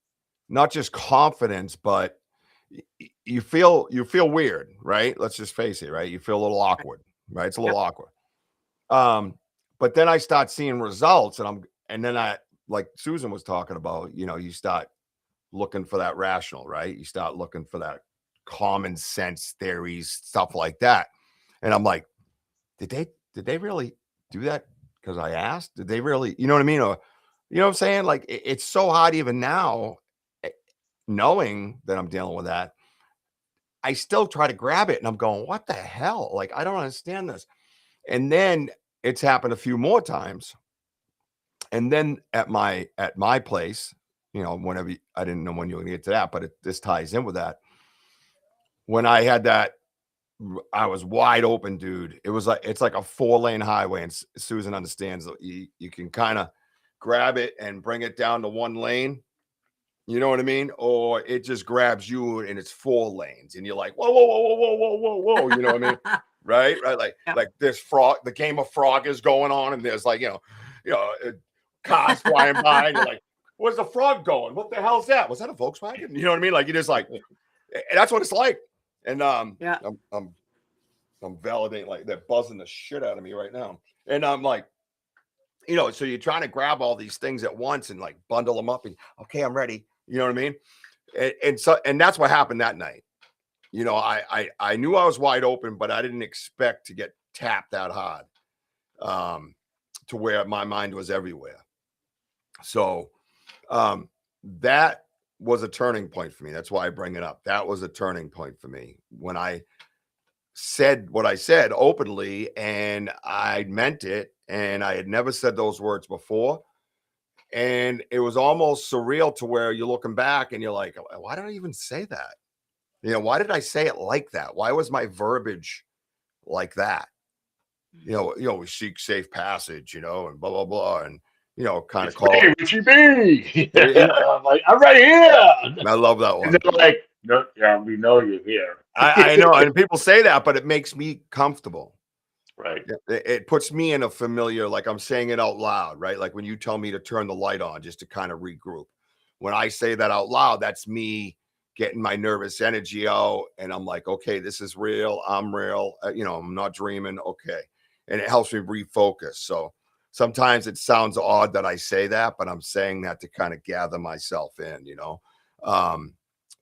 not just confidence, but you feel weird, right? Let's just face it, right? You feel a little awkward, right? It's a little
Yep.
awkward. Um, but then I start seeing results, and then I, like Susan was talking about, you start looking for that rational, right? You start looking for that common sense theories, stuff like that. And I'm like, did they really do that? Because I asked, did they really, you know what I mean? Or, you know what I'm saying? Like it's so hard even now, eh, knowing that I'm dealing with that. I still try to grab it and I'm going, what the hell? Like, I don't understand this. And then it's happened a few more times. And then at my place, whenever I didn't know when you were gonna get to that, but this ties in with that. When I had that, I was wide open, dude. It's like a 4-lane highway, and Susan understands that you can kind of grab it and bring it down to 1 lane. You know what I mean? Or it just grabs you and it's 4 lanes, and you're like, whoa, whoa, whoa, whoa, whoa, whoa, whoa, whoa. You know what I mean? Right?
Yep.
Like this frog, the game of frog is going on, and there's like, cars flying by, and you're like, where's the frog going? What the hell's that? Was that a Volkswagen? You know what I mean? Like you just like, and that's what it's like. And
Yeah.
I'm validating, like they're buzzing the shit out of me right now. And I'm like, so you're trying to grab all these things at once and like bundle them up and okay, I'm ready. You know what I mean? And that's what happened that night. I knew I was wide open, but I didn't expect to get tapped that hard, to where my mind was everywhere. So that was a turning point for me. That's why I bring it up. That was a turning point for me when I said what I said openly, and I meant it, and I had never said those words before. And it was almost surreal to where you're looking back and you're like, why did I even say that? Why did I say it like that? Why was my verbiage like that? We seek safe passage, and blah, blah, blah. And, kind of
It's
call
me, Richie B.
it.
I'm like, I'm right here.
I love that
And
one.
they're like, no, yeah, we know you're here.
I know. And people say that, but it makes me comfortable.
Right.
It puts me in a familiar, like I'm saying it out loud, right? Like when you tell me to turn the light on just to kind of regroup. When I say that out loud, that's me getting my nervous energy out. And I'm like, okay, this is real. I'm real. I'm not dreaming. Okay. And it helps me refocus. So sometimes it sounds odd that I say that, but I'm saying that to kind of gather myself in,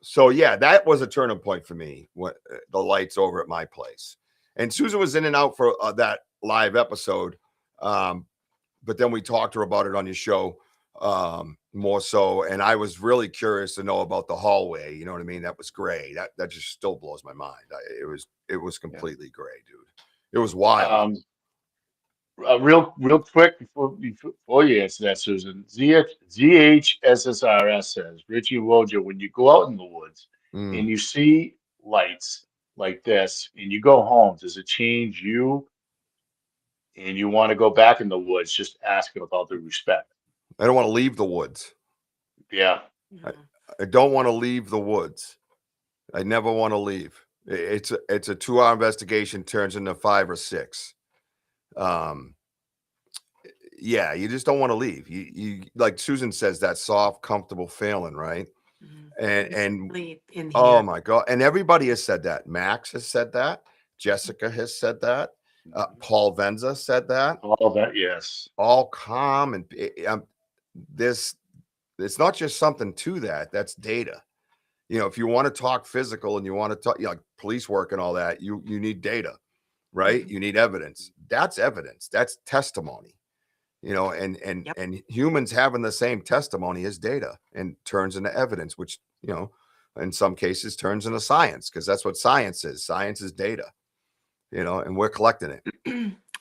So yeah, that was a turning point for me. When the lights over at my place. And Susan was in and out for that live episode. But then we talked to her about it on your show more so. And I was really curious to know about the hallway. You know what I mean? That was gray. That just still blows my mind. It was completely gray, dude. It was wild.
Real quick before you answer that, Susan, ZHSSRS says, Richie Wojo, when you go out in the woods and you see lights like this and you go home, does it change you and you want to go back in the woods? Just ask it with all due respect.
I don't want to leave the woods.
Yeah.
I don't want to leave the woods. I never want to leave. It's a 2-hour investigation turns into 5 or 6. Yeah, you just don't want to leave. You like Susan says, that soft, comfortable feeling, right? And
in here.
Oh my God. And everybody has said that. Max has said that. Jessica has said that. Paul Venza said that.
All that, yes.
All calm and this. It's not just something to that. That's data. You know, if you want to talk physical and you want to talk, like police work and all that, you need data, right? You need evidence. That's evidence. That's testimony. You know, and humans having the same testimony as data and turns into evidence, which, you know, in some cases turns into science, because that's what science is. Science is data, you know, and we're collecting it.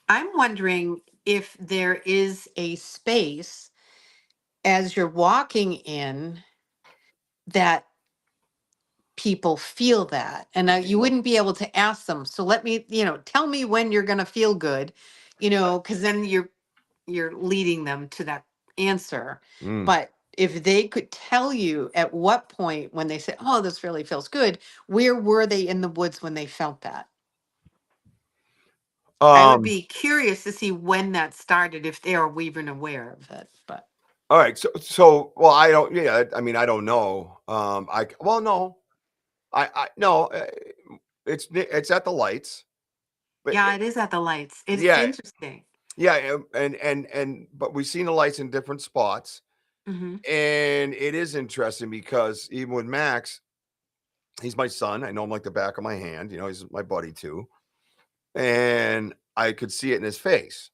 I'm wondering if there is a space as you're walking in that people feel that. And you wouldn't be able to ask them. So let me, tell me when you're going to feel good, because then you're leading them to that answer. But if they could tell you at what point when they say, oh, this really feels good, where were they in the woods when they felt that? I would be curious to see when that started, if they are even aware of it. But
all right, so well, I don't. Yeah, I mean, I don't know. No, it's at the lights.
But yeah, it is at the lights. It's interesting.
Yeah, and but we've seen the lights in different spots, and it is interesting because even with Max, he's my son. I know him like the back of my hand. You know, he's my buddy too, and I could see it in his face.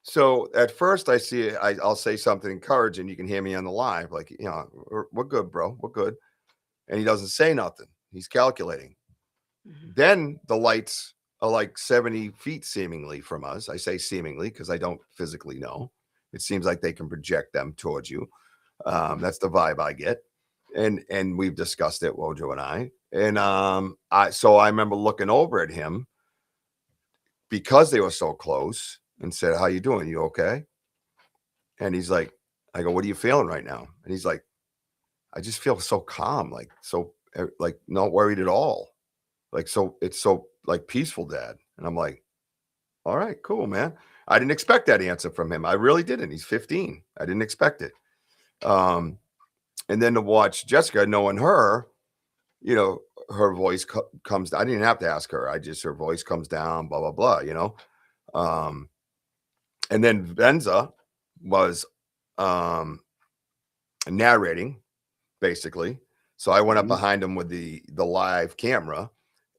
So at first I see it, I'll say something encouraging. You can hear me on the live, like, you know, we're good, bro. We're good. And he doesn't say nothing. He's calculating. Then the lights are like 70 feet seemingly from us. I say seemingly because I don't physically know. It seems like they can project them towards you. That's the vibe I get. And we've discussed it, Wojo and I. And so I remember looking over at him because they were so close and said, how you doing? You okay? And he's like, I go, what are you feeling right now? And he's like, I just feel so calm, like not worried at all. Like, so it's so like peaceful, Dad. And I'm like, all right, cool, man. I didn't expect that answer from him. I really didn't. He's 15. I didn't expect it. And then to watch Jessica, knowing her, you know, her voice comes. I didn't have to ask her. Her voice comes down, blah, blah, blah, you know? And then Venza was narrating, basically. So I went up behind him with the live camera,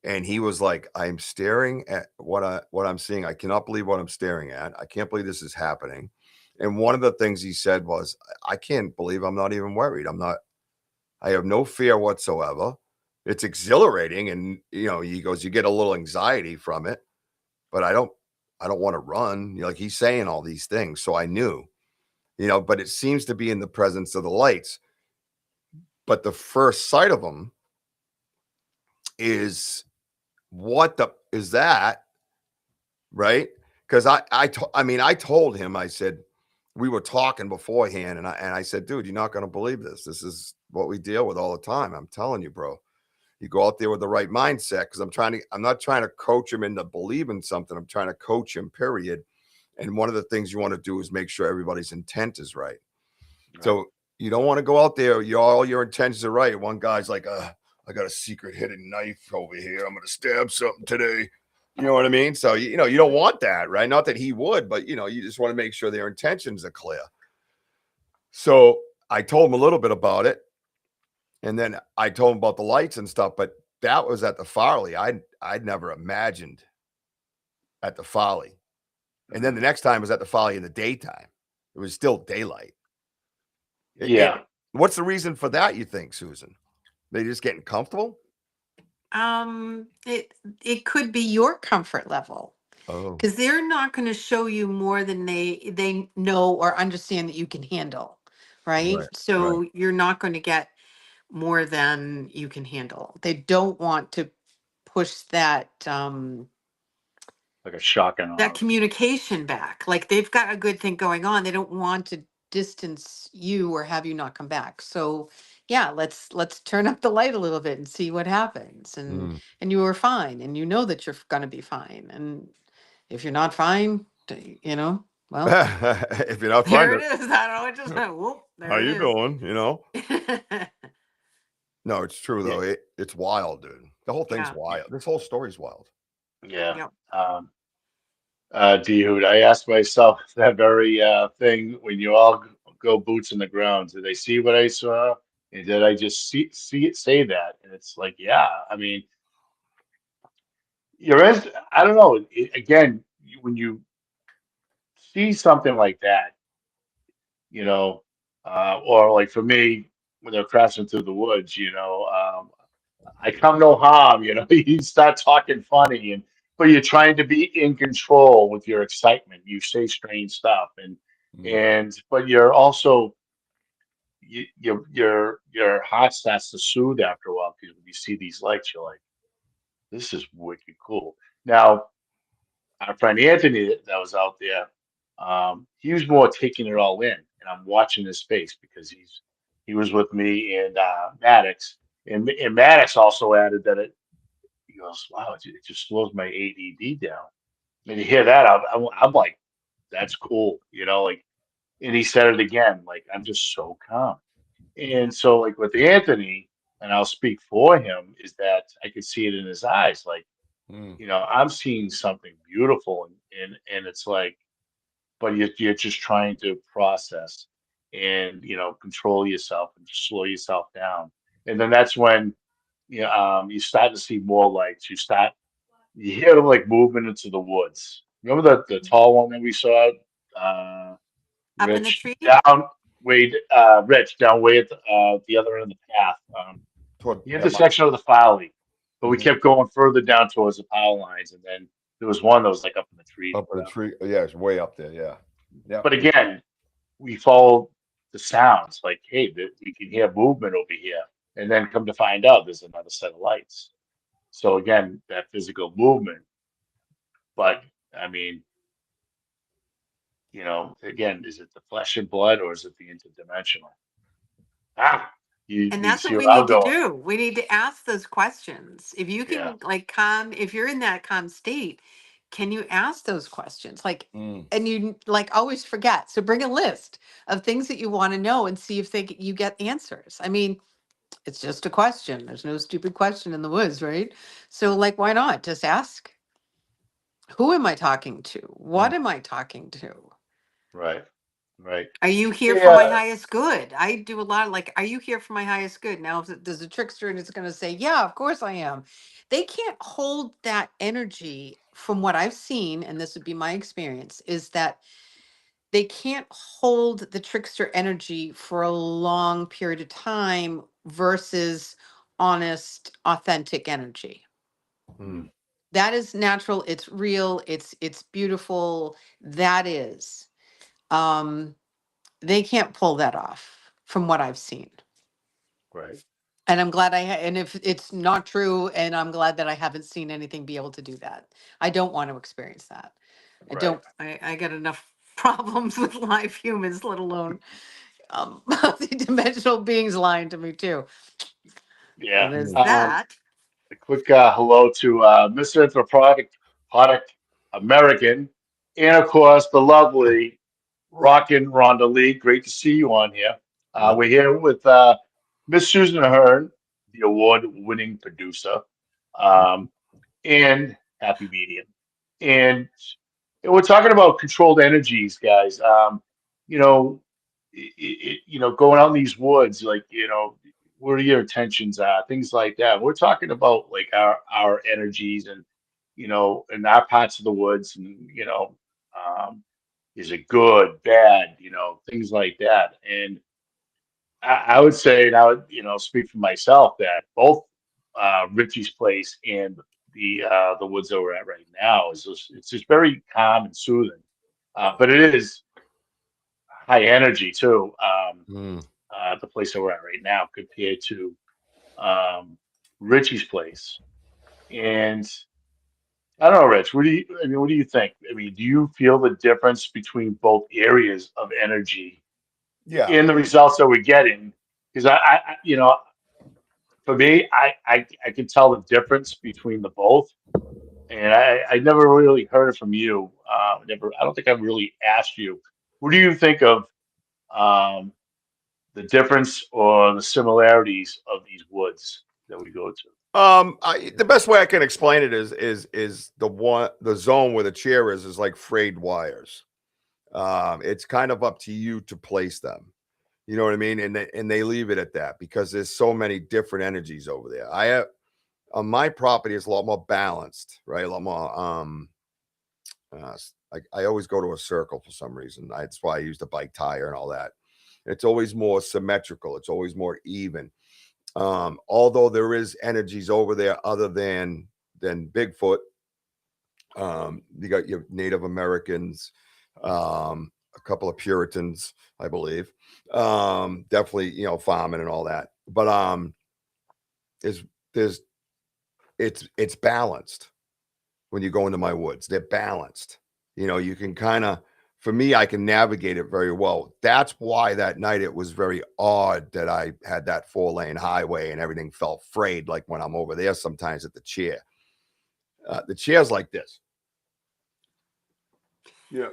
and he was like, I'm staring at what I'm seeing. I cannot believe what I'm staring at. I can't believe this is happening. And one of the things he said was, I can't believe I'm not even worried. I have no fear whatsoever. It's exhilarating. And, you know, he goes, you get a little anxiety from it, but I don't want to run. You know, like he's saying all these things. So I knew, you know, but it seems to be in the presence of the lights. But the first sight of them is is that, right? Because I told him, I said, we were talking beforehand, and I said, dude, you're not going to believe this. This is what we deal with all the time. I'm telling you, bro. You go out there with the right mindset, because I'm not trying to coach him into believing something. I'm trying to coach him, period. And one of the things you want to do is make sure everybody's intent is right. So you don't want to go out there, all your intentions are right. One guy's like, I got a secret hidden knife over here. I'm going to stab something today. You know what I mean? So, you know, you don't want that, right? Not that he would, but, you know, you just want to make sure their intentions are clear. So I told him a little bit about it. And then I told him about the lights and stuff, but that was at the Farley. I'd never imagined at the Folly. And then the next time was at the Folly in the daytime. It was still daylight.
Yeah.
What's the reason for that, you think, Susan? They just getting comfortable?
It could be your comfort level.
Oh.
Because they're not going to show you more than they know or understand that you can handle, right? So you're not going to get more than you can handle. They don't want to push that
Like a shock and awe.
communication back. Like they've got a good thing going on. They don't want to distance you or have you not come back. So yeah, let's turn up the light a little bit and see what happens. And you are fine, and you know that you're going to be fine. And if you're not fine, well,
if you're not
there
fine,
it is. I don't know. It just went whoop. There
how
it
you
is.
doing? No, it's true though.
Yeah.
It's wild, dude. The whole thing's wild. This whole story's wild.
Yeah.
Yep.
Dude, I asked myself that very thing when you all go boots in the ground. Did I see what I saw? And did I just see it say that? And it's like, yeah. I mean, I don't know. Again, when you see something like that, or like for me, when they're crashing through the woods, I come no harm, you start talking funny but you're trying to be in control with your excitement. You say strange stuff but you're also your heart starts to soothe after a while because when you see these lights, you're like, this is wicked cool. Now, our friend Anthony that was out there, he was more taking it all in, and I'm watching his face because he was with me and Maddox, and Maddox also added that he goes, wow, it just slows my ADD down. And you hear that, I'm like, that's cool, like, and he said it again, like, I'm just so calm. And so, like with Anthony, and I'll speak for him, is that I could see it in his eyes, like, I'm seeing something beautiful, and it's like, but you're just trying to process and control yourself and just slow yourself down, and then that's when you start to see more lights. You hear them like moving into the woods. Remember the tall one that we saw, uh,
Up in the
Rich
tree?
Rich down way at the other end of the path, the
Yeah,
intersection of the Folly. But we kept going further down towards the power lines, and then there was one that was like up in the tree.
up in the tree. Yeah, it's way up there. Yeah. Yeah.
But again, we followed the sounds. Like, hey, we can hear movement over here, and then come to find out, there's another set of lights. So again, that physical movement. But I mean, again, is it the flesh and blood or is it the interdimensional? You
And
you
that's
see
what we
where I'm
need to
going.
do. We need to ask those questions. If you
Yeah.
can calm, if you're in that calm state, can you ask those questions? And you always forget. So bring a list of things that you want to know and see if you get answers. I mean, it's just a question. There's no stupid question in the woods, right? So why not just ask? Who am I talking to? What am I talking to?
Right. Right.
Are you here for my
Yeah.
highest good? I do a lot of are you here for my highest good? Now, if there's a trickster and it's going to say, yeah, of course I am. They can't hold that energy from what I've seen, and this would be my experience, is that they can't hold the trickster energy for a long period of time versus honest, authentic energy. That is natural. It's real. It's beautiful. That is. They can't pull that off from what I've seen.
Right.
And I'm glad and if it's not true, and I'm glad that I haven't seen anything be able to do that. I don't want to experience that. I
Right.
don't, I got enough problems with live humans, let alone multi-dimensional beings lying to me too.
Yeah.
So there's that.
A quick hello to Mr. Anthropodic Product American, and of course the lovely Rockin' Rhonda Lee. Great to see you on here. We're here with Miss Susan Ahern, the award-winning producer, and Happy Medium. And we're talking about controlled energies, guys. Going out in these woods, like, where your intentions are, things like that. We're talking about like our energies and, in our parts of the woods, and is it good, bad, things like that. And I would say, and I would, speak for myself, that both Richie's place and the woods that we're at right now it's just very calm and soothing. But it is high energy too. The place that we're at right now compared to Richie's place. And I don't know, Rich. What do you think? I mean, do you feel the difference between both areas of energy
Yeah.
in the results that we're getting? Because for me, I can tell the difference between the both, and I never really heard it from you. Never. I don't think I've really asked you. What do you think of um, the difference or the similarities of these woods that we go to?
The best way I can explain it is the zone where the chair is like frayed wires. It's kind of up to you to place them. You know what I mean? And they leave it at that because there's so many different energies over there. I have on my property is a lot more balanced, right? A lot more I always go to a circle for some reason. That's why I use the bike tire and all that. It's always more symmetrical. It's always more even. Although there is energies over there other than Bigfoot. You got your Native Americans, a couple of Puritans, I believe. Definitely, farming and all that. But it's balanced when you go into my woods. They're balanced. You can kind of, for me, I can navigate it very well. That's why that night it was very odd that I had that 4-lane highway and everything felt frayed, like when I'm over there sometimes at the chair. The chair's like this. Yeah.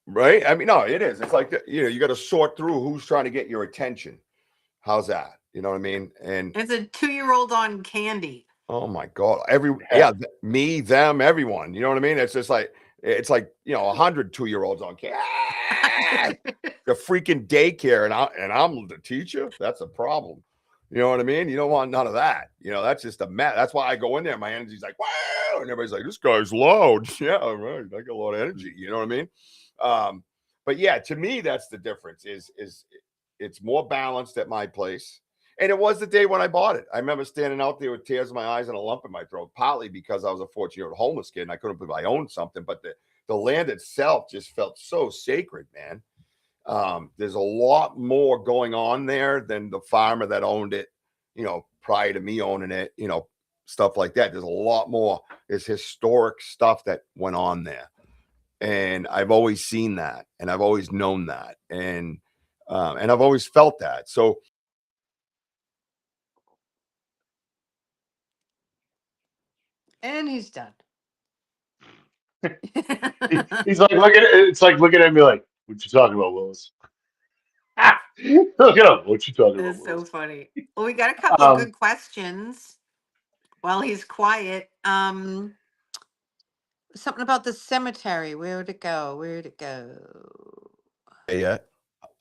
Right? I mean, no, it is. It's like, you got to sort through who's trying to get your attention. How's that? You know what I mean? And
It's a 2-year-old on candy.
oh my God. Me, them, everyone. You know what I mean? It's just like, 100 2-year-olds on candy. The freaking daycare, and I'm the teacher. That's a problem. You know what I mean? You don't want none of that. That's just a mess. That's why I go in there. My energy's like, wow. And everybody's like, this guy's loud. Yeah, right. I got a lot of energy. You know what I mean? But yeah, to me, that's the difference is it's more balanced at my place. And it was the day when I bought it. I remember standing out there with tears in my eyes and a lump in my throat, partly because I was a 14-year-old homeless kid and I couldn't believe I owned something, but the land itself just felt so sacred, man. There's a lot more going on there than the farmer that owned it, prior to me owning it, stuff like that. There's a lot more. There's historic stuff that went on there. And I've always seen that, and I've always known that, and I've always felt that. So
And he's done.
He's like, it's like looking at me like, what you talking about, Willis? Look at him. What you talking about,
That's so
Willis?
funny. Well, we got a couple of good questions while he's quiet. Something about the cemetery. Where'd it go?
yeah.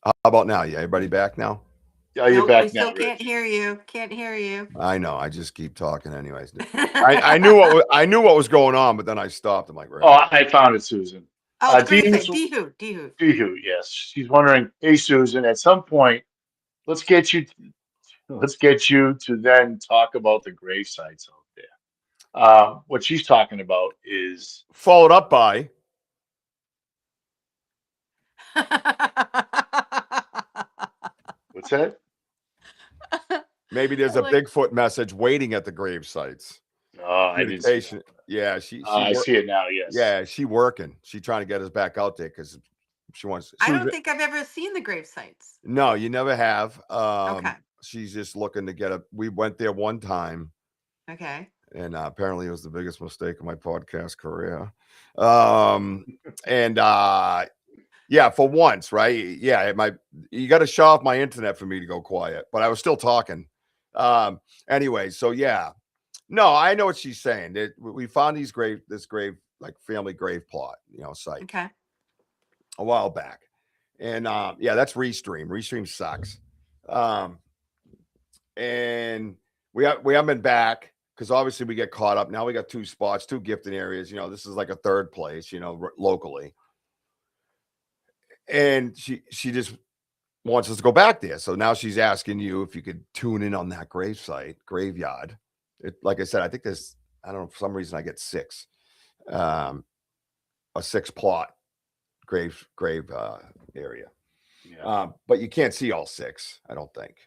How about now? Yeah, everybody back now?
Yeah, you're
Nope,
back
we still
now,
can't
Rich.
hear you. Can't hear you.
I know. I just keep talking anyways. I knew what was going on, but then I stopped. I'm like, right.
Oh, I found it, Susan.
Oh, the grave
Dee's
site. Dehoot.
Dehu, yes. She's wondering, hey, Susan, at some point, let's get you to then talk about the grave sites out there. What she's talking about is
Followed up by
what's that?
maybe there's a Bigfoot message waiting at the grave sites.
Oh, I didn't see that.
Yeah,
I see it now. Yes.
Yeah, she working. She trying to get us back out there because she wants.
I don't think I've ever seen the grave sites.
No, you never have.
Okay.
She's just looking to get we went there one time.
Okay.
And apparently it was the biggest mistake of my podcast career. Yeah, for once, right? Yeah, you got to shut off my internet for me to go quiet, but I was still talking. Anyway, so yeah. No, I know what she's saying. We found this grave, like family grave plot, site.
Okay.
A while back. And yeah, that's Restream. Restream sucks. And we haven't been back because obviously we get caught up. Now we got 2 spots, 2 gifting areas. This is like a 3rd place, locally. And she just wants us to go back there. So now she's asking you if you could tune in on that graveyard. Like I said, I think there's, I don't know, for some reason I get 6, a 6 plot grave area.
Yeah.
But you can't see all 6, I don't think.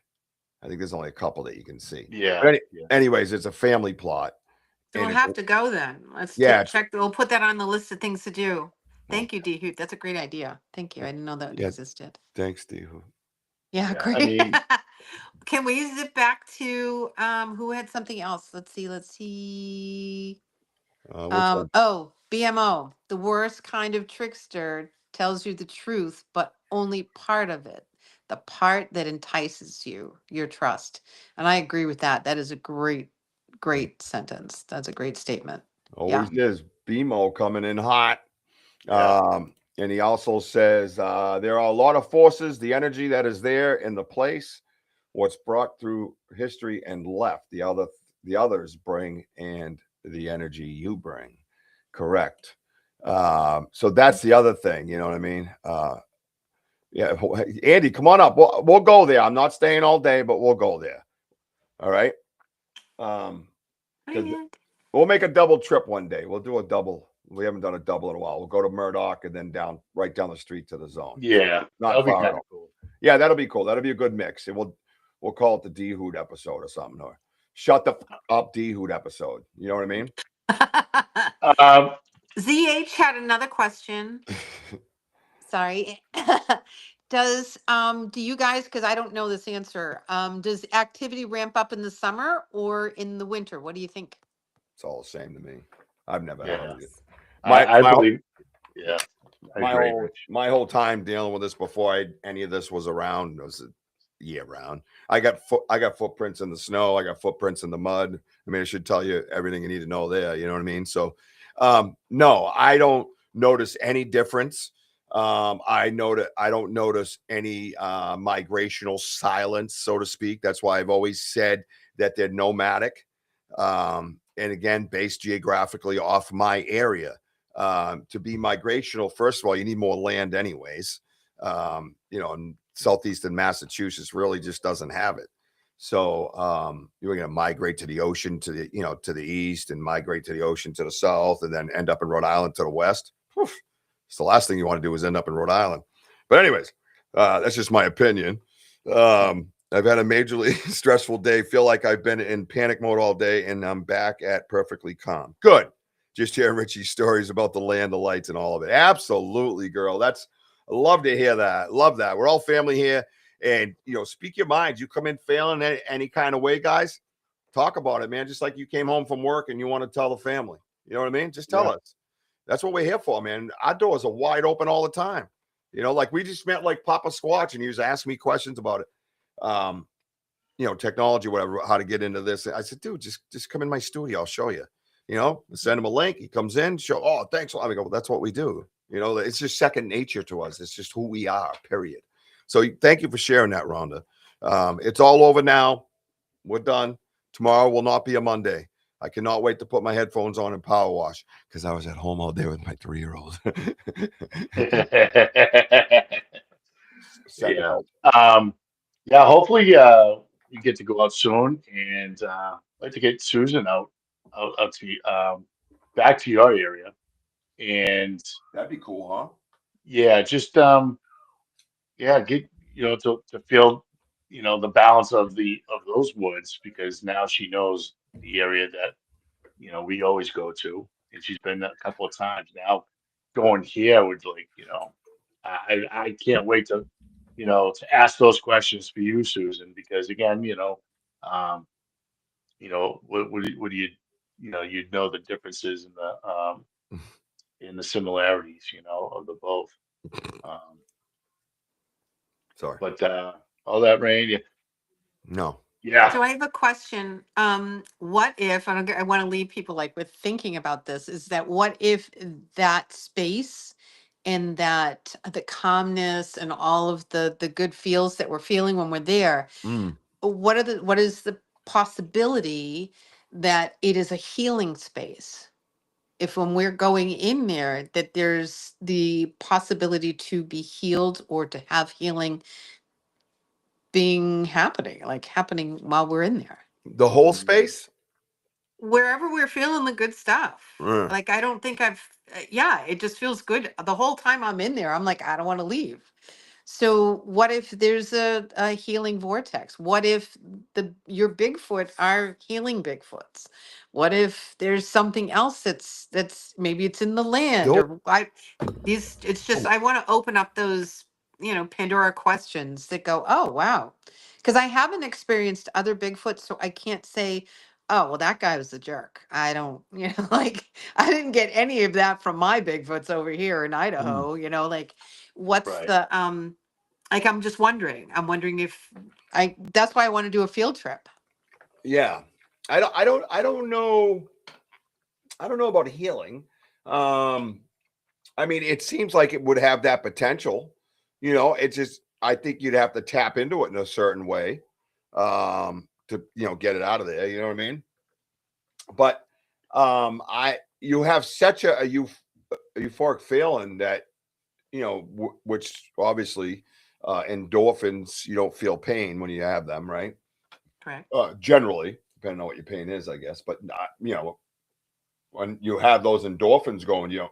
I think there's only a couple that you can see.
Yeah.
But anyways, it's a family plot.
So we'll have to go then. Let's
Yeah.
check. We'll put that on the list of things to do. Thank you, D Hoot. That's a great idea. Thank you. I didn't know that existed.
Thanks, D Hoot.
Yeah, great.
I mean,
can we zip back to who had something else? Let's see. BMO, the worst kind of trickster, tells you the truth, but only part of it. The part that entices you, your trust. And I agree with that. That is a great sentence. That's a great statement.
Always is. BMO coming in hot.
Yeah.
And he also says there are a lot of forces, the energy that is there in the place, what's brought through history and left. The others bring, and the energy you bring. Correct. So that's the other thing. You know what I mean? Yeah, Andy, come on up. We'll go there. I'm not staying all day, but we'll go there. All right. We'll make a double trip one day. We'll do a double. We haven't done a double in a while. We'll go to Murdoch and then right down the street to the zone.
Yeah,
not far at all. Cool. Yeah, that'll be cool. That'll be a good mix. And we'll call it the D Hoot episode or something. Or shut the up D Hoot episode. You know what I mean?
ZH had another question. Sorry. Do you guys, because I don't know this answer, does activity ramp up in the summer or in the winter? What do you think?
It's all the same to me. I've never heard it.
I believe. Yeah.
My whole time dealing with this before any of this was around was year round. I got footprints in the snow. I got footprints in the mud. I mean, I should tell you everything you need to know there. You know what I mean? So, no, I don't notice any difference. I don't notice any migrational silence, so to speak. That's why I've always said that they're nomadic. And again, based geographically off my area. To be migrational, first of all, you need more land anyways. And southeastern Massachusetts really just doesn't have it. So you're going to migrate to the ocean to the east, and migrate to the ocean to the south, and then end up in Rhode Island to the west. Whew. It's the last thing you want to do is end up in Rhode Island. But anyways, that's just my opinion. I've had a majorly stressful day. Feel like I've been in panic mode all day, and I'm back at perfectly calm. Good. Just hearing Richie's stories about the land, the lights, and all of it. Absolutely, girl. I love to hear that. Love that. We're all family here. And, speak your mind. You come in failing any kind of way, guys, talk about it, man. Just like you came home from work and you want to tell the family. You know what I mean? Just tell us. That's what we're here for, man. Our doors are wide open all the time. Like we just met like Papa Squatch, and he was asking me questions about it. Technology, whatever, how to get into this. I said, dude, just come in my studio. I'll show you. Send him a link. He comes in, oh, thanks. I go, well, that's what we do. It's just second nature to us. It's just who we are, period. So thank you for sharing that, Rhonda. It's all over now. We're done. Tomorrow will not be a Monday. I cannot wait to put my headphones on and power wash because I was at home all day with my 3-year-old.
Yeah. Hopefully we get to go out soon, and I'd like to get Susan out to back to your area, and
that'd be cool, huh?
Yeah, just get to feel the balance of those woods, because now she knows the area that we always go to, and she's been a couple of times now. Going here would I can't wait to to ask those questions for you, Susan, because again what do you you'd know the differences in the similarities of the both.
Sorry,
but all that rain,
no.
Yeah.
So I have a question. What if, and I want to leave people like with thinking about this, is that what if that space and that the calmness and all of the good feels that we're feeling when we're there, what is the possibility that it is a healing space. If when we're going in there, that there's the possibility to be healed or to have healing happening while we're in there.
The whole space?
Wherever we're feeling the good stuff.
Mm.
Like, I don't think yeah, it just feels good. The whole time I'm in there, I'm like, I don't want to leave. So what if there's a healing vortex? What if your Bigfoot are healing Bigfoots? What if there's something else that's maybe it's in the land,
Don't-
or it's just, I want to open up those, Pandora questions that go, oh wow. Because I haven't experienced other Bigfoots, so I can't say, oh, well, that guy was a jerk. I don't, like, I didn't get any of that from my Bigfoots over here in Idaho, like, what's
Right.
the, like, I'm just wondering. I'm wondering if that's why I want to do a field trip.
Yeah. I don't know. I don't know about healing. I mean, it seems like it would have that potential. It's just, I think you'd have to tap into it in a certain way to, get it out of there. You know what I mean? But you have such a euphoric feeling that, which obviously endorphins, you don't feel pain when you have them, right?
Correct.
Generally, depending on what your pain is, I guess. But not, when you have those endorphins going, you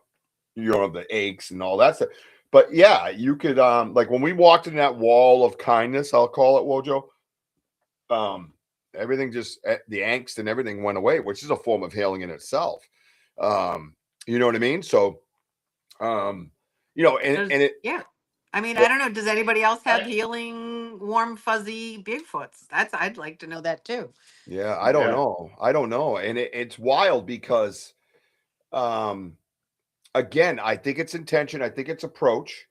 don't have the aches and all that stuff. But yeah, you could like when we walked in that wall of kindness, I'll call it, Wojo. Everything just the angst and everything went away, which is a form of healing in itself. You know what I mean? So and it
yeah. I mean,
well,
I don't know. Does anybody else have
I-
healing, warm, fuzzy Bigfoots? I'd like to know that too.
yeah, I don't
Yeah.
know. I don't know. And it's wild because again, I think it's intention, I think it's approach.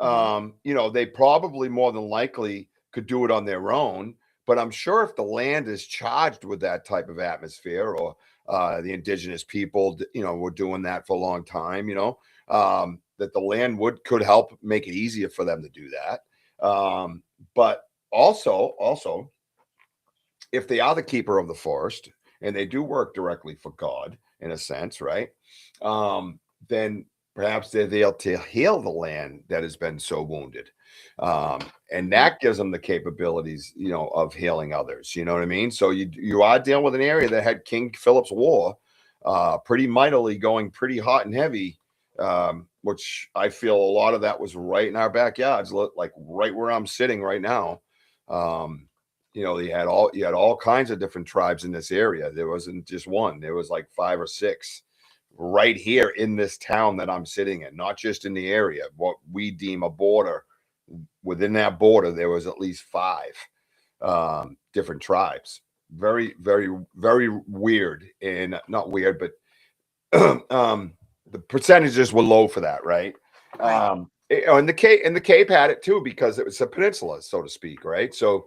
They probably more than likely could do it on their own, but I'm sure if the land is charged with that type of atmosphere, or the indigenous people, were doing that for a long time, that the land could help make it easier for them to do that. But also, if they are the keeper of the forest and they do work directly for God in a sense, right? Then perhaps they're there to heal the land that has been so wounded. And that gives them the capabilities, of healing others. You know what I mean? So you are dealing with an area that had King Philip's War pretty mightily, going pretty hot and heavy, which I feel a lot of that was right in our backyards, like right where I'm sitting right now. You had all kinds of different tribes in this area. There wasn't just one. There was like 5 or 6 right here in this town that I'm sitting in, not just in the area. What we deem a border. Within that border, there was at least 5 different tribes. Very, very, very weird, and not weird, but the percentages were low for that, right?
Right.
And the Cape had it too, because it was a peninsula, so to speak, right? So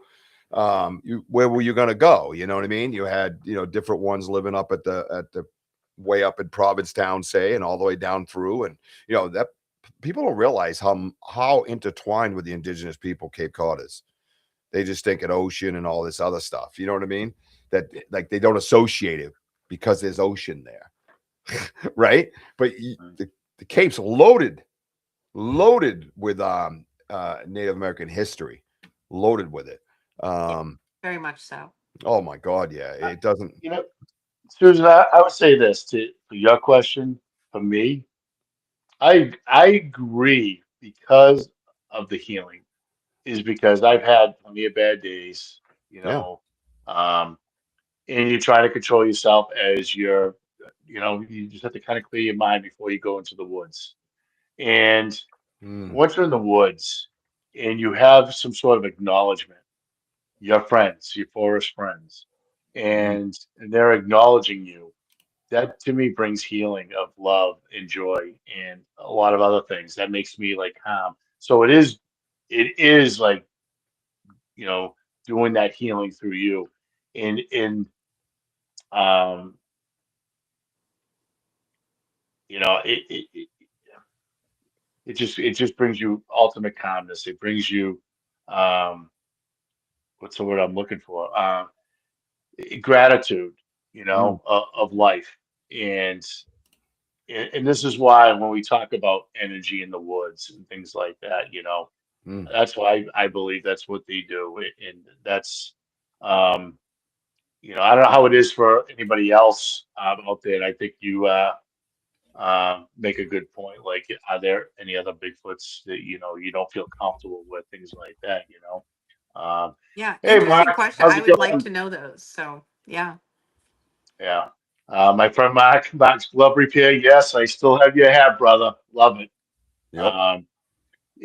where were you going to go? You know what I mean? You had different ones living up at the way up in Provincetown, say, and all the way down through, and that people don't realize how intertwined with the indigenous people Cape Cod is. They just think an ocean and all this other stuff. You know what I mean? That, like, they don't associate it because there's ocean there, right? But the Cape's loaded with Native American history, loaded with it.
Very much so.
Oh my God, yeah. It doesn't.
Susan, I would say this for your question. For me, I agree, because of the healing, is because I've had plenty of bad days,
Yeah.
um, and you try to control yourself as you just have to kind of clear your mind before you go into the woods. And once you're in the woods and you have some sort of acknowledgement, your friends, your forest friends, and they're acknowledging you, that to me brings healing of love and joy and a lot of other things. That makes me like calm. So it is like, doing that healing through you. And um, it just brings you ultimate calmness. It brings you, um, what's the word I'm looking for? Gratitude. of life. And this is why when we talk about energy in the woods and things like that,
Mm.
that's why I believe that's what they do. And that's, um, I don't know how it is for anybody else out there. And I think you make a good point. Like, are there any other Bigfoots that, you don't feel comfortable with, things like that,
Yeah,
Hey,
interesting
Mark,
question.
how's
I
it
would like
going?
to know those. So yeah.
Yeah. My friend Mark, Mark's Glove Repair. Yes, I still have your hat, brother. Love it.
Yep.
Um,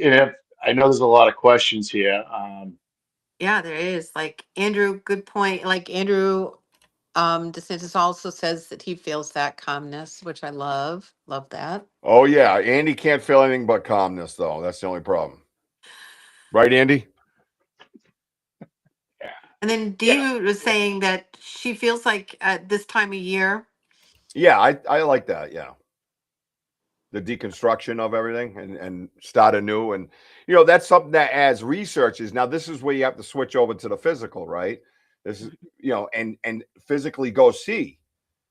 and if, I know there's a lot of questions here.
Yeah, there is. Like Andrew, good point. Like Andrew DeSantis also says that he feels that calmness, which I love. Love that.
Oh yeah, Andy can't feel anything but calmness, though. That's the only problem, right, Andy?
And then
Yeah.
David was saying that she feels like at this time of year.
Yeah, I like that. Yeah, the deconstruction of everything and start anew, and that's something that as researchers now this is where you have to switch over to the physical, right? This is and physically go see,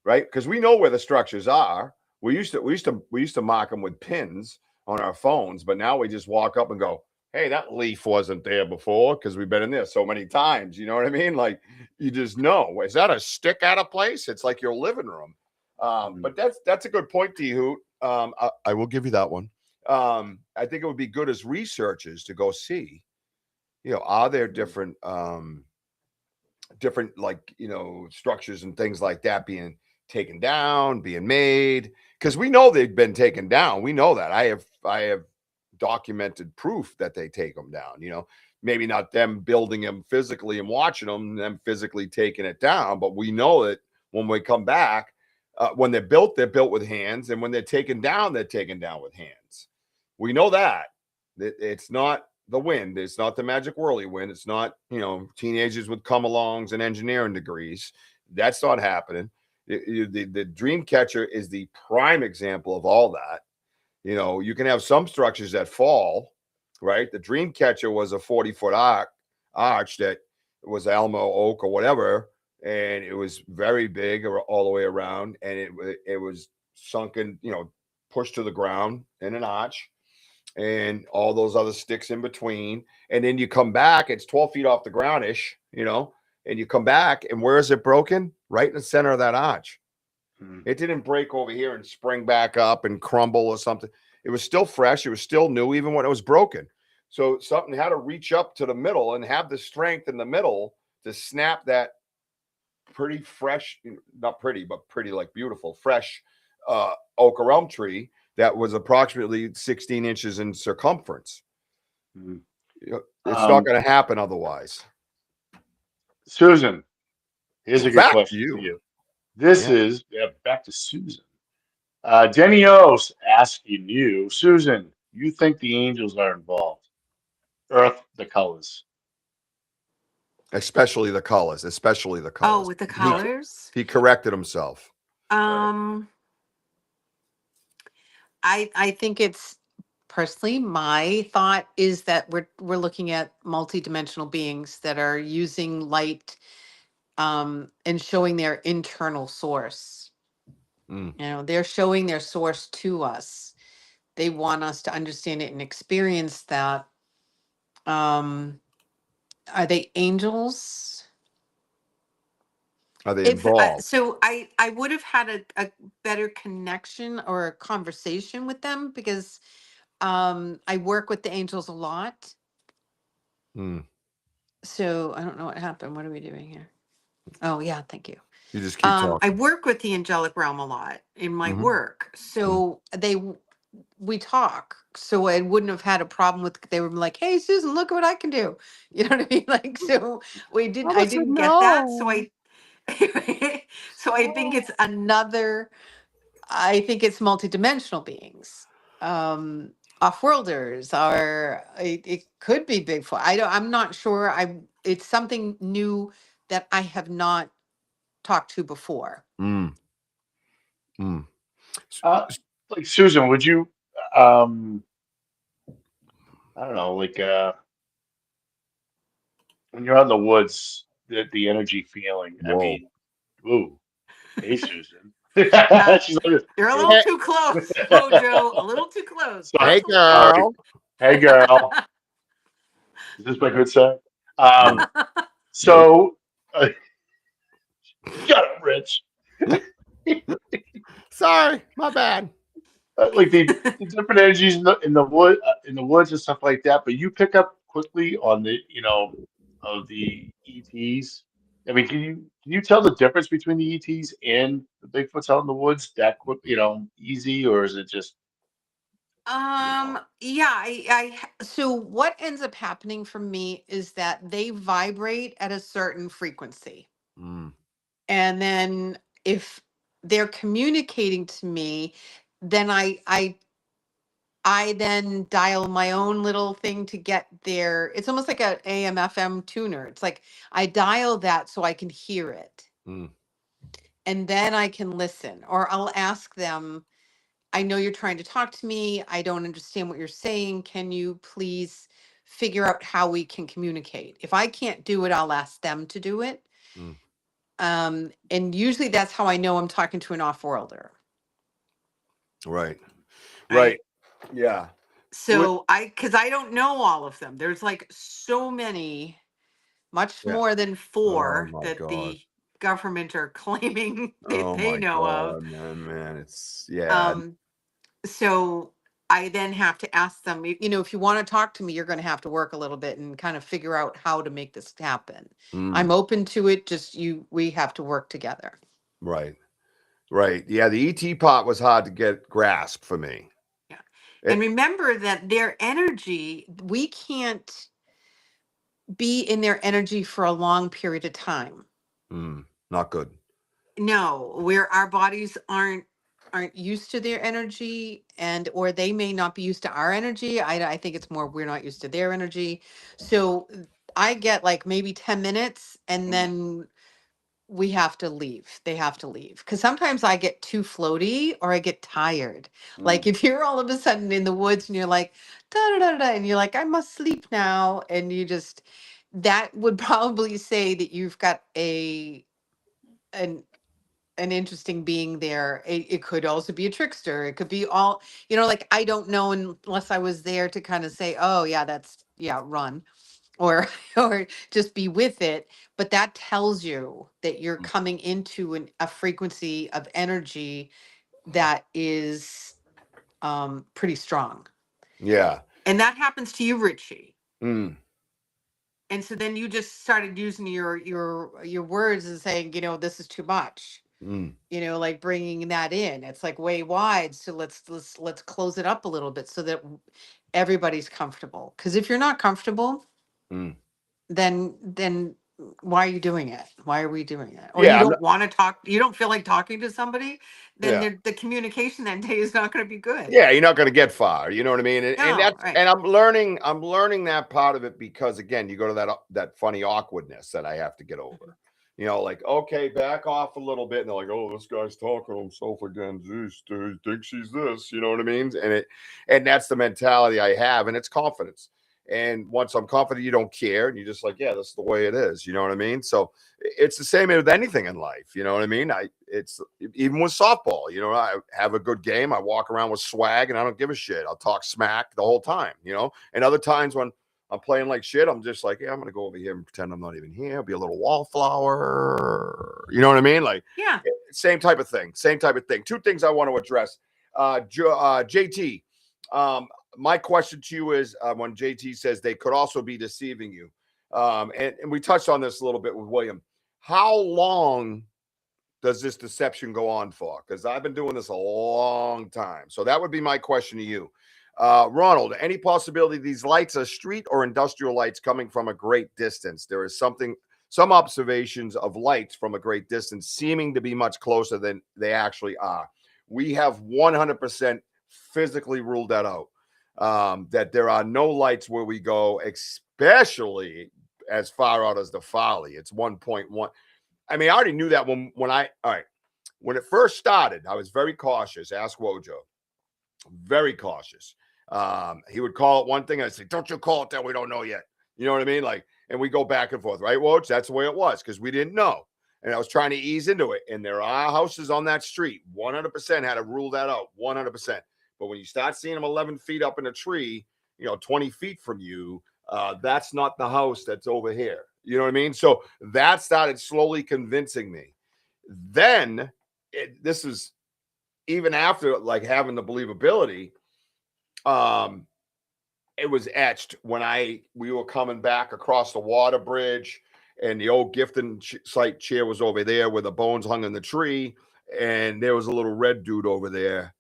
right? Because we know where the structures are. We used to mark them with pins on our phones, but now we just walk up and go, hey, that leaf wasn't there before because we've been in there so many times. You know what I mean? Like you just know, is that a stick out of place? It's like your living room. But that's a good point, D Hoot. I will give you that one. I think it would be good as researchers to go see, are there different like structures and things like that being taken down, being made, because we know they've been taken down. We know that. I have documented proof that they take them down. Maybe not them building them physically and watching them physically taking it down, but we know that when we come back, when they're built with hands, and when they're taken down with hands. We know that it's not the wind. It's not the magic whirlwind. It's not, teenagers with come alongs and engineering degrees. That's not happening. The dream catcher is the prime example of all that. You can have some structures that fall, right? The dream catcher was a 40-foot arch that was Alamo oak or whatever, and it was very big all the way around, and it was sunken, pushed to the ground in an arch, and all those other sticks in between. And then you come back, it's 12 feet off the ground-ish, and you come back, and where is it broken? Right in the center of that arch. It didn't break over here and spring back up and crumble or something. It was still fresh. It was still new, even when it was broken. So something had to reach up to the middle and have the strength in the middle to snap that pretty fresh, not pretty, but pretty like beautiful, fresh oak or elm tree that was approximately 16 inches in circumference. It's not going to happen otherwise.
Susan, here's a good
Back to
question for
you.
you. This is back to Susan. Denny O's asking you, Susan, you think the angels are involved? Earth, the colors.
Especially the colors.
Oh, with the colors.
He corrected himself.
I think it's personally my thought is that we're looking at multidimensional beings that are using light and showing their internal source. They're showing their source to us. They want us to understand it and experience that. Are they angels?
Are they involved?
So I would have had a better connection or a conversation with them because I work with the angels a lot. So I don't know what happened. What are we doing here? Oh yeah, thank you.
You just keep talking.
I work with the angelic realm a lot in my work. So we talk. So I wouldn't have had a problem with, they were like, hey Susan, look at what I can do. You know what I mean? Like, so I didn't get that. So I think it's I think it's multidimensional beings. Off-worlders, or it could be Bigfoot. I'm not sure. It's something new that I have not talked to before.
Like Susan, would you I don't know, like when you're out in the woods, the energy feeling. I
Whoa.
mean, ooh. Hey, Susan.
Uh,
She's like,
You're a little
Hey,
too close, Wojo. A little too close.
hey,
sorry.
girl.
Hey, girl. Is this my good side?
Mm, nope.
So, shut up, Rich.
Sorry, my bad.
Like the different energies in the wood in the woods and stuff like that, but you pick up quickly on the of the ETs. I mean, can you tell the difference between the ETs and the Bigfoots out in the woods that quick, easy, or is it just
Yeah, so what ends up happening for me is that they vibrate at a certain frequency.
Mm,
And then if they're communicating to me, then I then dial my own little thing to get there. It's almost like a AM FM tuner. It's like I dial that so I can hear it.
mm,
And then I can listen, or I'll ask them, I know you're trying to talk to me. I don't understand what you're saying. Can you please figure out how we can communicate? If I can't do it, I'll ask them to do it.
mm.
And usually that's how I know I'm talking to an off-worlder,
Right. Right.
right?
Yeah. What?
So because I don't know all of them. There's like so many, much
Yeah.
more than
Oh
4
my
that
God.
the government are claiming that
Oh
they
my
know of.
God, man. It's yeah.
Um, so I then have to ask them, if you want to talk to me, you're going to have to work a little bit and kind of figure out how to make this happen.
Mm,
I'm open to it. Just we have to work together.
right. Right. Yeah. The ET part was hard to get grasp for me.
Yeah. And
It,
remember that their energy, we can't be in their energy for a long period of time.
not good.
No, where our bodies aren't used to their energy, and or they may not be used to our energy. I think it's more we're not used to their energy. So I get like maybe 10 minutes and then we have to leave. They have to leave. Because sometimes I get too floaty or I get tired. Like
mm,
if you're all of a sudden in the woods and you're like, da da da da, and you're like, I must sleep now. And you just, that would probably say that you've got an an interesting being there. It could also be a trickster. It could be all, like I don't know unless I was there to kind of say, oh yeah, run or or just be with it. But that tells you that you're
mm.
coming into a frequency of energy that is pretty strong.
Yeah.
And that happens to you, Richie.
Mm,
And so then you just started using your words and saying, this is too much.
mm,
Like bringing that in. It's like way wide. So let's close it up a little bit so that everybody's comfortable. Because if you're not comfortable,
mm.
then why are you doing it? Why are we doing it? Or you
Yeah. I'm
don't
not,
want to talk, you don't feel like talking to somebody, then
yeah.
the communication that day is not going to be good.
Yeah, you're not going to get far. You know what I mean? And
No,
that's
right.
and I'm learning that part of it because again, you go to that funny awkwardness that I have to get over. Like okay, back off a little bit, and they're like, "Oh, this guy's talking to himself again. Jeez, dude, he thinks he's this." You know what I mean? And that's the mentality I have, and it's confidence. And once I'm confident, you don't care, and you're just like, "Yeah, that's the way it is." You know what I mean? So it's the same with anything in life. You know what I mean? It's even with softball. I have a good game. I walk around with swag, and I don't give a shit. I'll talk smack the whole time. And other times when I'm playing like shit, I'm just like, yeah, I'm gonna go over here and pretend I'm not even here. Be a little wallflower. You know what I mean? Like,
Yeah.
same type of thing. Same type of thing. Two things I want to address. JT, my question to you is when JT says they could also be deceiving you, and we touched on this a little bit with William. How long does this deception go on for? Because I've been doing this a long time. So that would be my question to you. Ronald, any possibility these lights are street or industrial lights coming from a great distance? There is some observations of lights from a great distance seeming to be much closer than they actually are. We have 100% physically ruled that out. That there are no lights where we go, especially as far out as the Folly. It's 1.1. I mean, I already knew that when it first started, I was very cautious. Ask Wojo. Very cautious. He would call it one thing. I'd say, don't you call it that. We don't know yet. You know what I mean? Like, and we go back and forth, right, Woj? That's the way it was because we didn't know. and I was trying to ease into it. And there are houses on that street. 100% had to rule that out. 100%. But when you start seeing them 11 feet up in a tree, 20 feet from you, that's not the house that's over here. You know what I mean? So that started slowly convincing me. Then this is even after like having the believability. It was etched when we were coming back across the water bridge, and the old gifting site chair was over there where the bones hung in the tree, and there was a little red dude over there,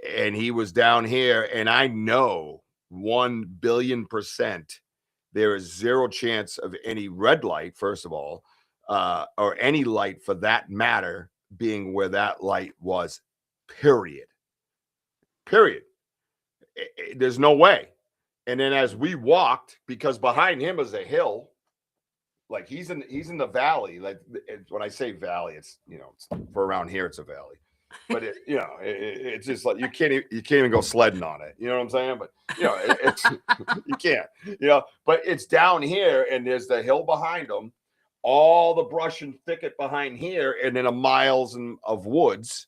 and he was down here, and I know 1,000,000,000% there is zero chance of any red light, first of all, or any light for that matter being where that light was, period. There's no way. And then as we walked, because behind him is a hill, like he's in the valley. Like when I say valley, it's for around here it's a valley, but it's just like you can't even go sledding on it. You know what I'm saying? But it's you can't. But it's down here, and there's the hill behind him, all the brush and thicket behind here, and then a miles of woods.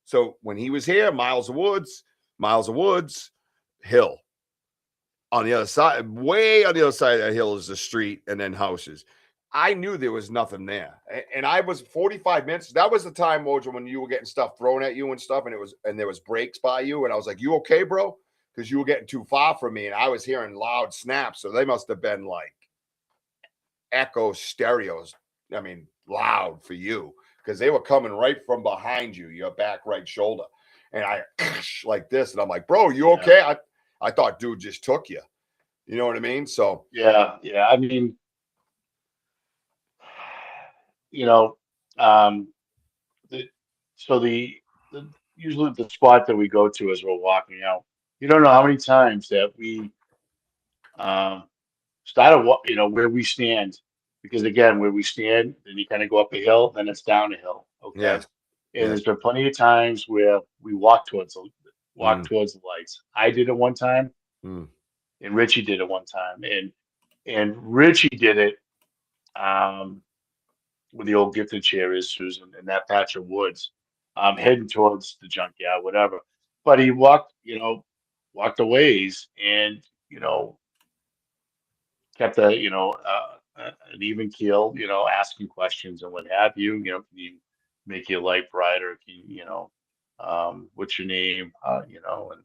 So when he was here, miles of woods, hill. On the other side, way on the other side of that hill is the street and then houses. I knew there was nothing there. And I was 45 minutes. That was the time, Wojo, when you were getting stuff thrown at you and stuff, and there was breaks by you. And I was like, you okay, bro? Because you were getting too far from me, and I was hearing loud snaps. So they must have been like echo stereos. I mean, loud for you, because they were coming right from behind you, your back right shoulder. And I like this, and I'm like, bro, you okay? Yeah. I thought dude just took you. You know what I mean? So
yeah. I mean, usually the spot that we go to as we're walking out, you don't know how many times that we started, where we stand, because again, where we stand, then you kind of go up a hill, then it's down a hill. Okay.
Yeah.
And there's been plenty of times where we walk towards the lights. I did it one time, and Richie did it one time, and Richie did it where the old gifted chair is, Susan, in that patch of woods, heading towards the junkyard, whatever. But he walked a ways, and kept an even keel, asking questions and what have you. Can you make your light brighter? Can you, what's your name? And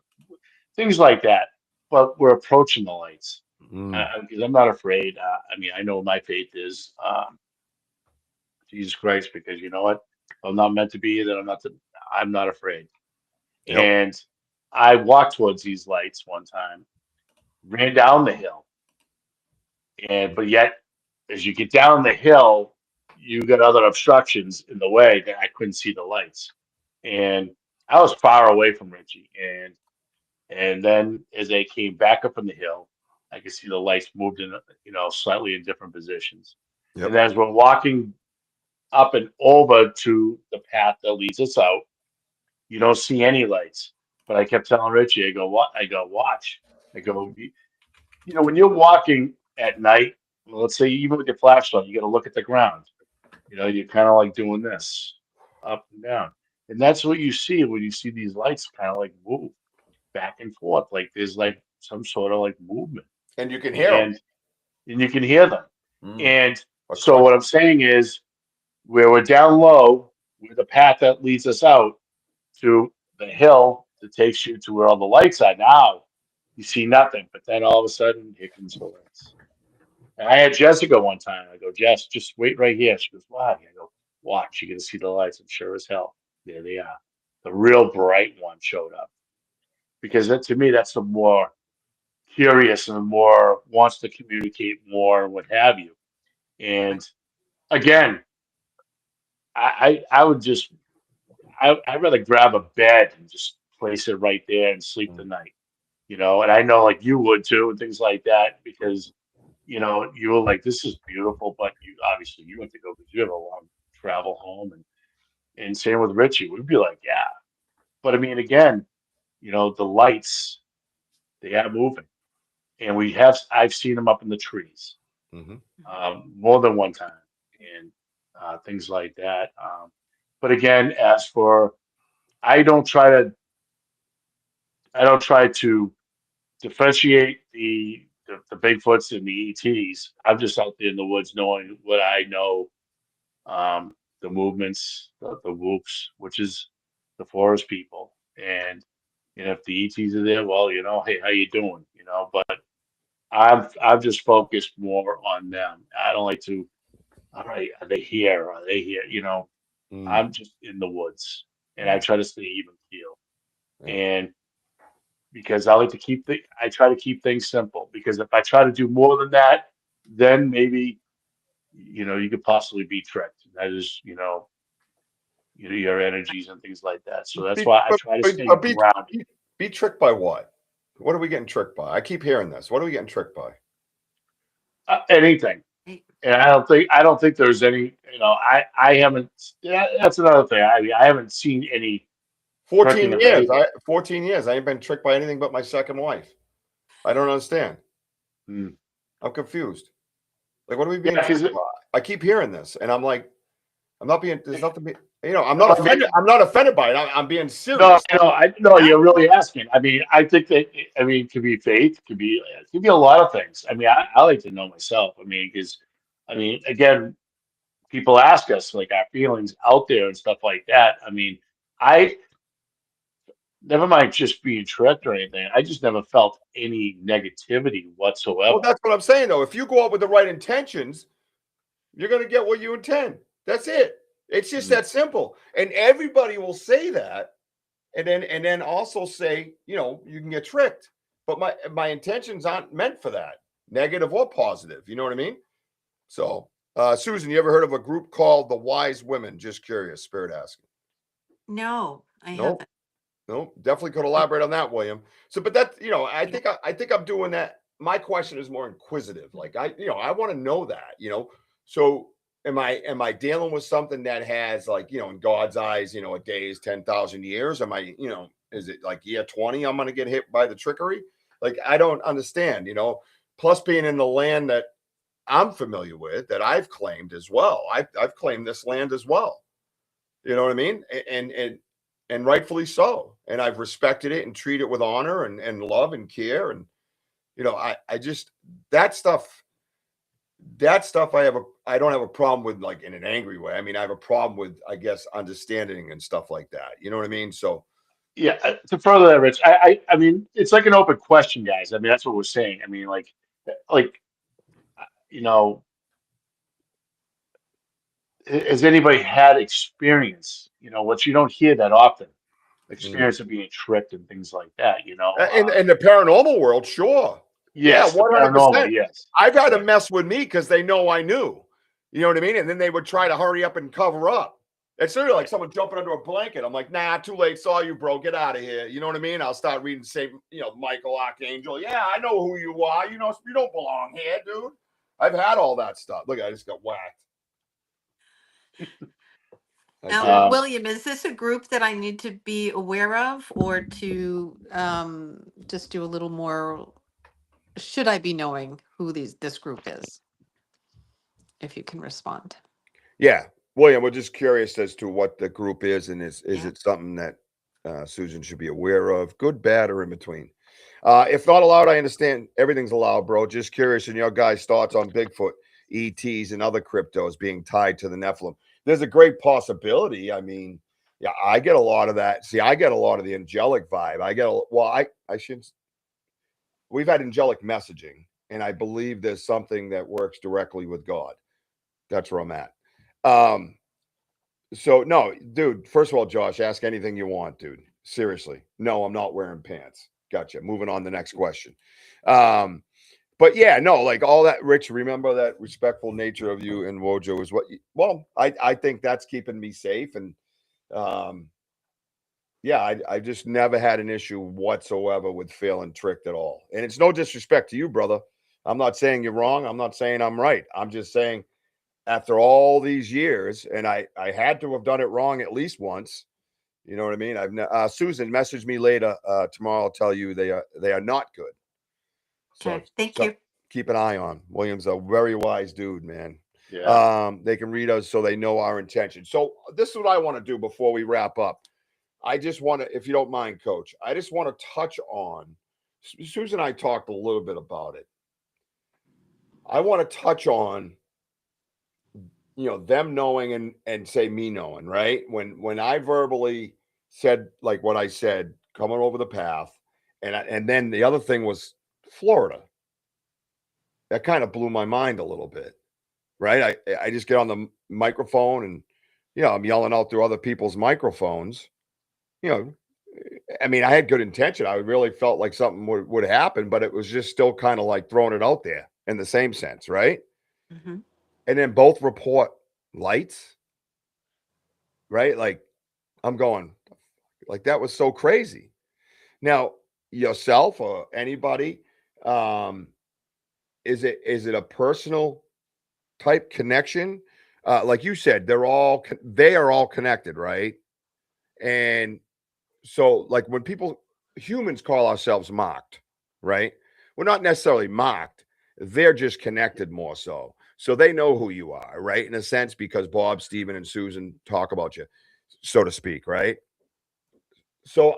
things like that. But we're approaching the lights because I'm not afraid. I mean, I know my faith is Jesus Christ, because you know what? I'm not meant to be here. That I'm not afraid. Yep. And I walked towards these lights one time, ran down the hill, but yet as you get down the hill, you got other obstructions in the way that I couldn't see the lights. And I was far away from Richie. And then as they came back up on the hill, I could see the lights moved in, slightly in different positions. Yep. And as we're walking up and over to the path that leads us out, you don't see any lights. But I kept telling Richie, I go, what? I go, watch. I go, when you're walking at night, let's say even with your flashlight, you got to look at the ground. You're kind of like doing this up and down. And that's what you see when you see these lights kind of like move back and forth. Like there's like some sort of like movement.
And you can hear them.
And you can hear them. And so what I'm saying is, where we're down low, where the path that leads us out to the hill that takes you to where all the lights are, now you see nothing. But then all of a sudden, here comes the lights. And I had Jessica one time. I go, Jess, just wait right here. She goes, why? I go, watch. You're going to see the lights. And sure as hell, there they are. The real bright one showed up. Because to me, that's the more curious and the more wants to communicate more and what have you. And again, I'd rather grab a bed and just place it right there and sleep the night. And I know like you would too, and things like that, because you were like, this is beautiful, but you went to go because you have a long travel home, and same with Richie. We'd be like, yeah. But I mean, again, the lights, they are moving, and I've seen them up in the trees, more than one time, and things like that. But again, as for I don't try to I don't try to differentiate the Bigfoots and the ETs. I'm just out there in the woods knowing what I know, the movements, the whoops, which is the forest people. And if the ETs are there, well, hey, how you doing? But I've just focused more on them. I don't like to, all right, are they here? Are they here? I'm just in the woods and I try to stay even keel.
Yeah.
And because I try to keep things simple because if I try to do more than that, then maybe, you could possibly be tricked. That is, your energies and things like that. So that's why I try to stay grounded.
Be tricked by what? What are we getting tricked by? I keep hearing this. What are we getting tricked by?
Anything. And I don't think there's any, I haven't, that's another thing. I haven't seen any
14
of
years.
anything.
14 years. I ain't been tricked by anything but my second wife. I don't understand.
Hmm.
I'm confused. Like, what are we being
Yeah,
tricked by? I keep hearing this, and I'm like, I'm not being. There's nothing. I'm not offended. I'm not offended by it. I'm being serious.
No, you're really asking. I mean, I think that, it could be faith, it could be a lot of things. I mean, I like to know myself. I mean, because, again, people ask us like our feelings out there and stuff like that. I mean, I never mind just being tricked or anything. I just never felt any negativity whatsoever.
Well, that's what I'm saying, though. If you go out with the right intentions, you're going to get what you intend. That's it. It's just that simple. And everybody will say that, and then also say, you can get tricked. But my intentions aren't meant for that, negative or positive. You know what I mean? So, Susan, you ever heard of a group called the Wise Women? Just curious, Spirit asking.
No, I
Nope.
haven't.
No, definitely could elaborate on that, William. So, but that, I think I'm doing that. My question is more inquisitive. Like I want to know that, So am I dealing with something that has like, in God's eyes, a day is 10,000 years? Am I, is it like year 20? I'm going to get hit by the trickery. Like, I don't understand, plus being in the land that I'm familiar with, that I've claimed as well. I've claimed this land as well. You know what I mean? And rightfully so. And I've respected it and treat it with honor and love and care. And, I just, that stuff I don't have a problem with, like, in an angry way. I mean, I have a problem with, I guess, understanding and stuff like that. You know what I mean? So,
Yeah, to further that, Rich, I mean, it's like an open question, guys. I mean, that's what we're saying. I mean, like, you know, has anybody had experience? Which you don't hear that often, experience of being tricked and things like that.
in the paranormal world, sure.
Yes,
Yeah, 100%.
yes.
I've had to mess with me because they know I knew. You know what I mean? And then they would try to hurry up and cover up. It's sort of like someone jumping under a blanket. I'm like, nah, too late. Saw you, bro. Get out of here. You know what I mean? I'll start reading, say, Michael Archangel. Yeah, I know who you are. You don't belong here, dude. I've had all that stuff. Look, I just got whacked.
Now, William, is this a group that I need to be aware of, or to just do a little more? Should I be knowing who this group is? If you can respond.
Yeah, William, we're just curious as to what the group is, and is it something that Susan should be aware of, good, bad, or in between? If not allowed, I understand everything's allowed, bro. Just curious in your guys' thoughts on Bigfoot, ETs, and other cryptos being tied to the Nephilim. There's a great possibility. I mean, yeah, I get a lot of that. See, I get a lot of the angelic vibe. I shouldn't. We've had angelic messaging, and I believe there's something that works directly with God. That's where I'm at. So no, dude, first of all, Josh, ask anything you want, dude. Seriously. No, I'm not wearing pants. Gotcha. Moving on to the next question. But yeah, no, like all that, Rich, remember that respectful nature of you and Wojo is I think that's keeping me safe. And yeah, I just never had an issue whatsoever with feeling tricked at all. And it's no disrespect to you, brother. I'm not saying you're wrong. I'm not saying I'm right. I'm just saying, after all these years, and I had to have done it wrong at least once. You know what I mean? Susan, message me later tomorrow. I'll tell you they are not good.
Okay, thank you.
Keep an eye on. William's a very wise dude, man.
Yeah.
They can read us so they know our intention. So this is what I want to do before we wrap up. I just want to, if you don't mind, Coach, I just want to touch on, Susan and I talked a little bit about it. I want to touch on, them knowing and say me knowing, right? When I verbally said like what I said, coming over the path, and then the other thing was Florida. That kind of blew my mind a little bit, right? I just get on the microphone and, I'm yelling out through other people's microphones. I mean, I had good intention. I really felt like something would happen, but it was just still kind of like throwing it out there in the same sense, right?
Mm-hmm.
And then both report lights, right? Like I'm going, like that was so crazy. Now, yourself or anybody, is it a personal type connection? Like you said, they are all connected, right? And so like when humans call ourselves mocked, right? We're not necessarily mocked. They're just connected more so. So they know who you are, right? In a sense, because Bob, Steven, and Susan talk about you, so to speak, right? So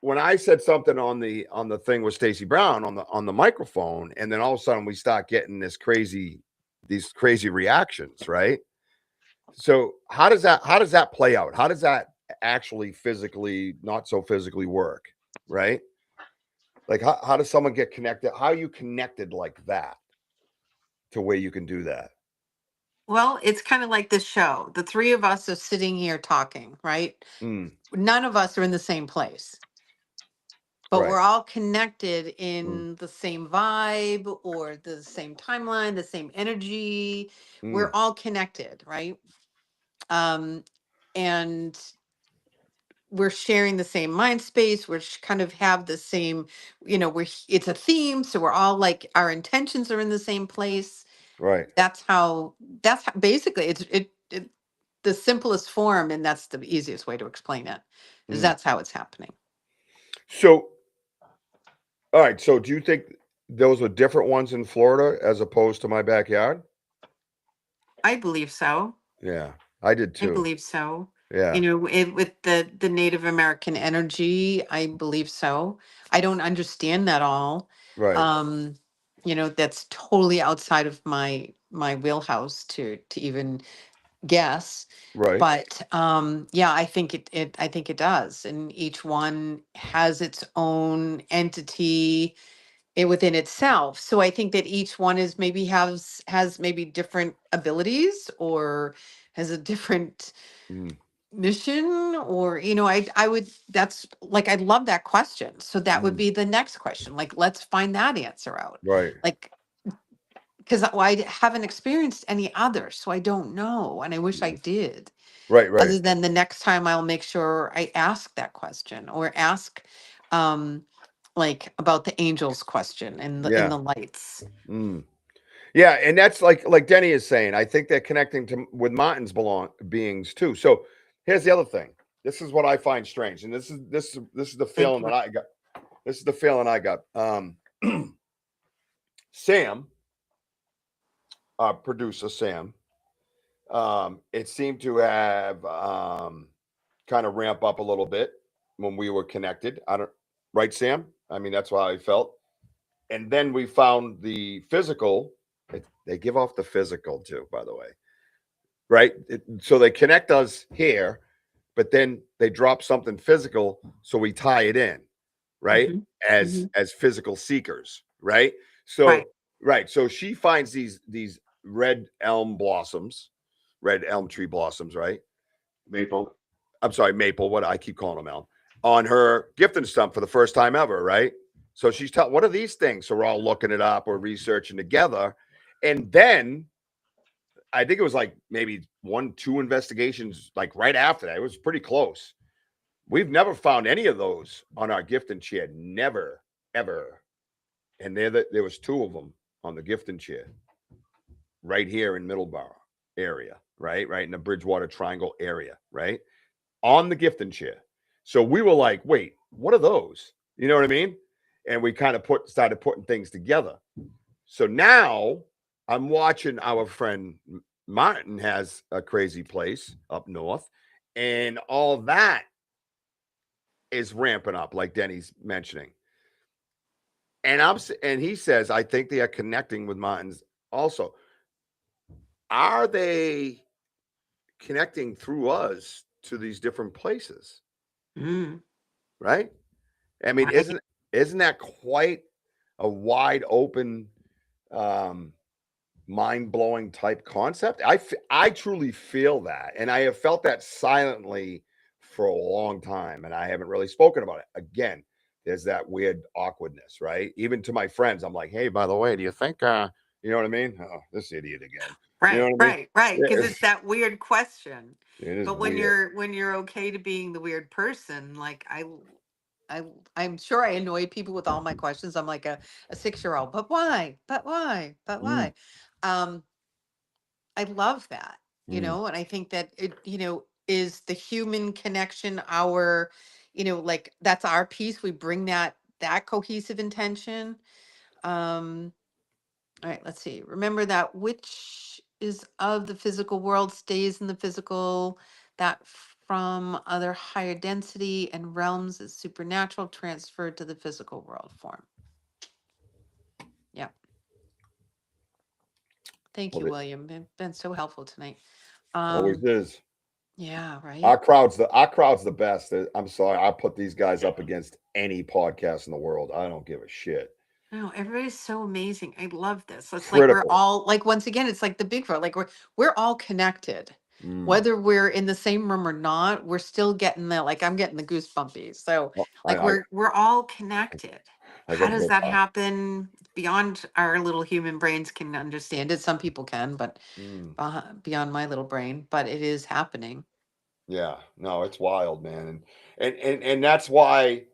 when I said something on the thing with Stacey Brown on the microphone, and then all of a sudden we start getting these crazy reactions, right? So how does that play out? How does that actually physically, not so physically work, right? Like how does someone get connected? How are you connected like that to where you can do that?
Well, it's kind of like this show. The three of us are sitting here talking, right?
Mm,
None of us are in the same place, but
right.
we're all connected
Mm,
in the same vibe or the same timeline, the same energy. We're
mm,
all connected, right? And we're sharing the same mind space. We're kind of have the same, it's a theme. So we're all like, our intentions are in the same place.
right.
That's how basically it the simplest form, and that's the easiest way to explain it, is
Mm.
that's how it's happening.
So, all right. So do you think those are different ones in Florida as opposed to my backyard?
I believe so.
Yeah, I did
I
too.
believe so.
Yeah,
With the Native American energy, I believe so. I don't understand that all.
right,
Um, that's totally outside of my wheelhouse to even guess.
right.
But yeah, I think it does. And each one has its own entity within itself. So I think that each one is maybe has maybe different abilities or has a different
Mm,
mission, or I would that's like I'd love that question. So that would
mm,
be the next question. Like, let's find that answer out.
right,
Like, because I haven't experienced any others, so I don't know, and I wish I did.
right, right.
Other than the next time, I'll make sure I ask that question or ask, um, like about the angels question and in
Yeah.
the lights.
Mm. Yeah, and that's like Denny is saying. I think they're connecting with Martin's beings too. So here's the other thing. This is what I find strange, and this is the
Thank
feeling
you.
that I got. This is the feeling I got. Sam, producer Sam, it seemed to have kind of ramp up a little bit when we were connected. I don't, right, Sam? I mean, that's why I felt. And then we found the physical. They give off the physical too, by the way, right? So they connect us here, but then they drop something physical, so we tie it in, right?
Hmm.
As
Hmm.
physical seekers, right? So
Right.
right, so she finds these red elm tree blossoms, right?
Maple.
I'm sorry, maple. What I keep calling them elm on her gifting stump for the first time ever, right? So she's telling, what are these things? So we're all looking it up, we're researching together, and then I think it was like maybe 1-2 investigations like right after that. It was pretty close. We've never found any of those on our gifting chair. Never, ever. And there was 2 of them on the gifting chair right here in Middleborough area, right? Right in the Bridgewater Triangle area, right? On the gifting chair. So we were like, wait, what are those? You know what I mean? And we kind of started putting things together. So now I'm watching our friend Martin has a crazy place up north, and all that is ramping up, like Denny's mentioning. And he says, I think they are connecting with Martin's also. Are they connecting through us to these different places? Right? I mean,
Right.
isn't that quite a wide open, mind-blowing type concept? I truly feel that, and I have felt that silently for a long time, and I haven't really spoken about it. Again, there's that weird awkwardness, right? Even to my friends, I'm like, hey, by the way, do you think you know what I mean? Oh, this idiot again. You know
Right,
what I mean?
right.
Yeah,
Because it's that weird question.
it is
But when
weird.
you're okay to being the weird person, like I'm sure I annoy people with all my questions. I'm like a 6-year-old. But why? But why? But
Mm,
why? Um, I love that,
mm.
and I think that it, is the human connection our, like that's our piece. We bring that cohesive intention. Um, all right, let's see. Remember that which is of the physical world stays in the physical, that from other higher density and realms is supernatural transferred to the physical world form. Yeah. Thank
Well,
you,
it
William. Been so helpful tonight.
always
Um,
is.
yeah, right.
Our crowd's the best. I'm sorry, I put these guys up against any podcast in the world. I don't give a shit.
No, everybody's so amazing. I love this. It's like we're
Critical.
all like once again, it's like the Bigfoot. Like we're all connected.
Mm.
Whether we're in the same room or not, we're still getting the like I'm getting the goosebumpies. So
Well,
like we're all connected.
I
How
got
does
both.
that happen? Beyond our little human brains can understand it. Some people can, but
Mm.
beyond my little brain. But it is happening.
Yeah, no, it's wild, man, and that's why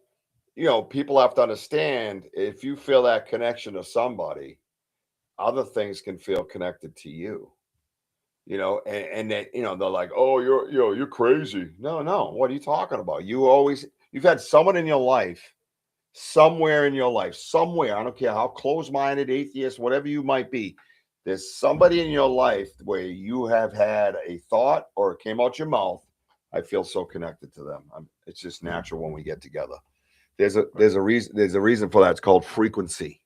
people have to understand if you feel that connection to somebody, other things can feel connected to you. And then they're like, oh, you're crazy. No, no, what are you talking about? You've had someone in your life, somewhere in your life, somewhere. I don't care how close-minded, atheist, whatever you might be. There's somebody in your life where you have had a thought or it came out your mouth. I feel so connected to them. It's just natural when we get together. There's a reason for that. It's called frequency.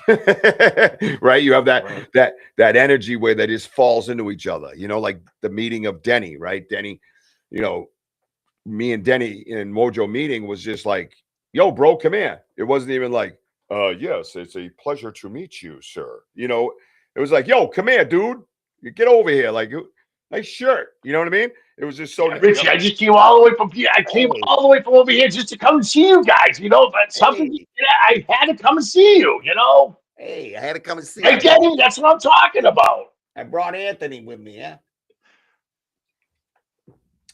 Right? You have that
Right.
that energy where they just falls into each other. Like the meeting of Denny, right? Denny, you know, me and Denny in Wojo meeting was just like, yo, bro, come here. It wasn't even like, yes, it's a pleasure to meet you, sir. It was like, yo, come here, dude. You get over here. Like, nice shirt. You know what I mean? It was just so,
Yeah, Richie, I just came all the way from here. I came
hey,
all the way from over here just to come and see you guys. But something,
hey,
I had to come and see you.
hey, I had to come and see.
I get it. That's what I'm talking about.
I brought Anthony with me, yeah.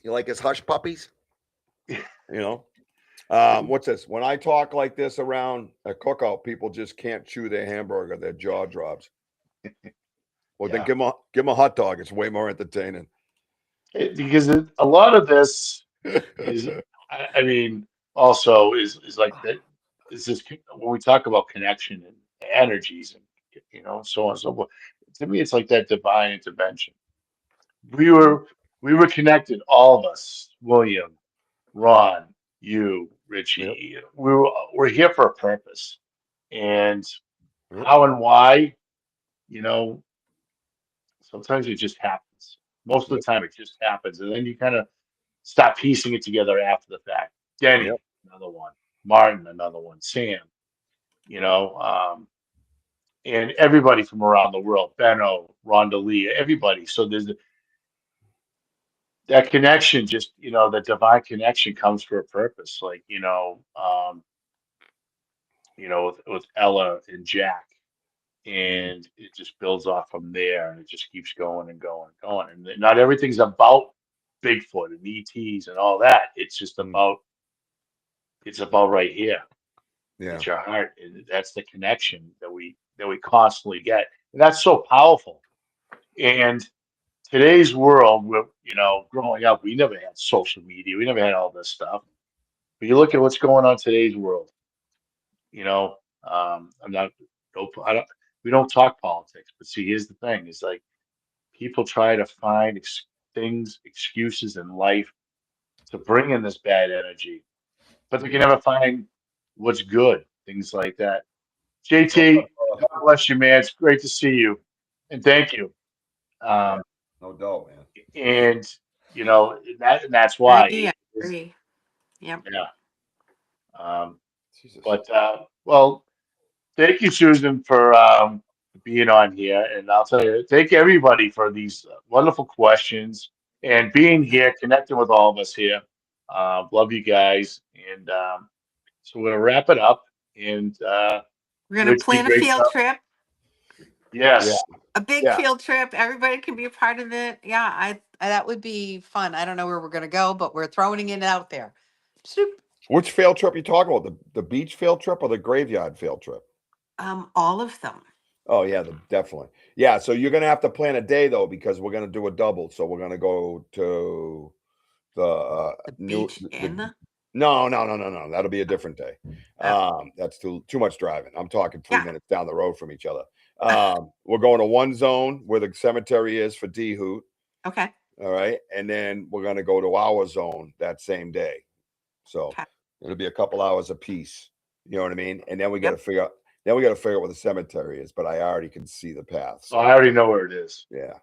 You like his hush puppies? You know? What's this? When I talk like this around a cookout, people just can't chew their hamburger. Their jaw drops. Well, then
Yeah,
give them a hot dog. It's way more entertaining.
because a lot of this is, I mean, also is like that. Is this when we talk about connection and energies and so on and so forth? To me, it's like that divine intervention. We were we were connected, all of us, William, Ron, you,
Yep.
Richie. We're here for a purpose, and
Yep.
how and why, you know, sometimes it just happens. Most of
Yep.
the time, it just happens, and then you kind of stop piecing it together after the fact.
Yep.
Denny, another one. Martin, another one. Sam, you know, and everybody from around the world. Benno, Rhonda Lee, everybody. So there's that connection. Just that divine connection comes for a purpose. Like with Ella and Jack, and it just builds off from there, and it just keeps going and going and going. And not everything's about Bigfoot and ETs and all that.
Mm.
It's about right here.
Yeah.
It's your heart, and that's the connection that we constantly get, and that's so powerful. And today's world, growing up, we never had social media, we never had all this stuff. But you look at what's going on in today's world. You know, I'm not. No, I don't. We don't talk politics, but see, here's the thing: is like people try to find excuses in life to bring in this bad energy, but they can never find what's good, things like that. JT, God bless you, man. It's great to see you, and thank you.
Yeah,
Um,
no doubt, man.
and that's
I
why
agree.
it
I
is,
agree. Yep.
yeah. Um,
Jesus.
but well, thank you, Susan, for being on here, and I'll tell you, thank everybody for these wonderful questions and being here, connecting with all of us here. Love you guys, and so we're gonna wrap it up. And
We're gonna
Richie,
plan a
great
field
job.
trip,
Yeah,
Yes,
a big
yeah.
field trip. Everybody can be a part of it. Yeah, I that would be fun. I don't know where we're gonna go, but we're throwing it out there. Soup.
Which field trip you talking about? The beach field trip or the graveyard field trip?
All of them.
Oh yeah, definitely. Yeah, so you're gonna have to plan a day though because we're gonna do a double. So we're gonna go to the
The
new
beach
the
and the
no. That'll be a different day.
oh,
That's too much driving. I'm talking 3 minutes
yeah.
down the road from each other. We're going to one zone where the cemetery is for D Hoot.
Okay.
All right, and then we're gonna go to our zone that same day. So
Okay.
it'll be a couple hours apiece. You know what I mean? And then we got to
Yep.
figure out. Then we got to figure out where the cemetery is. But I already can see the path.
so
So
I already know where it is.
yeah,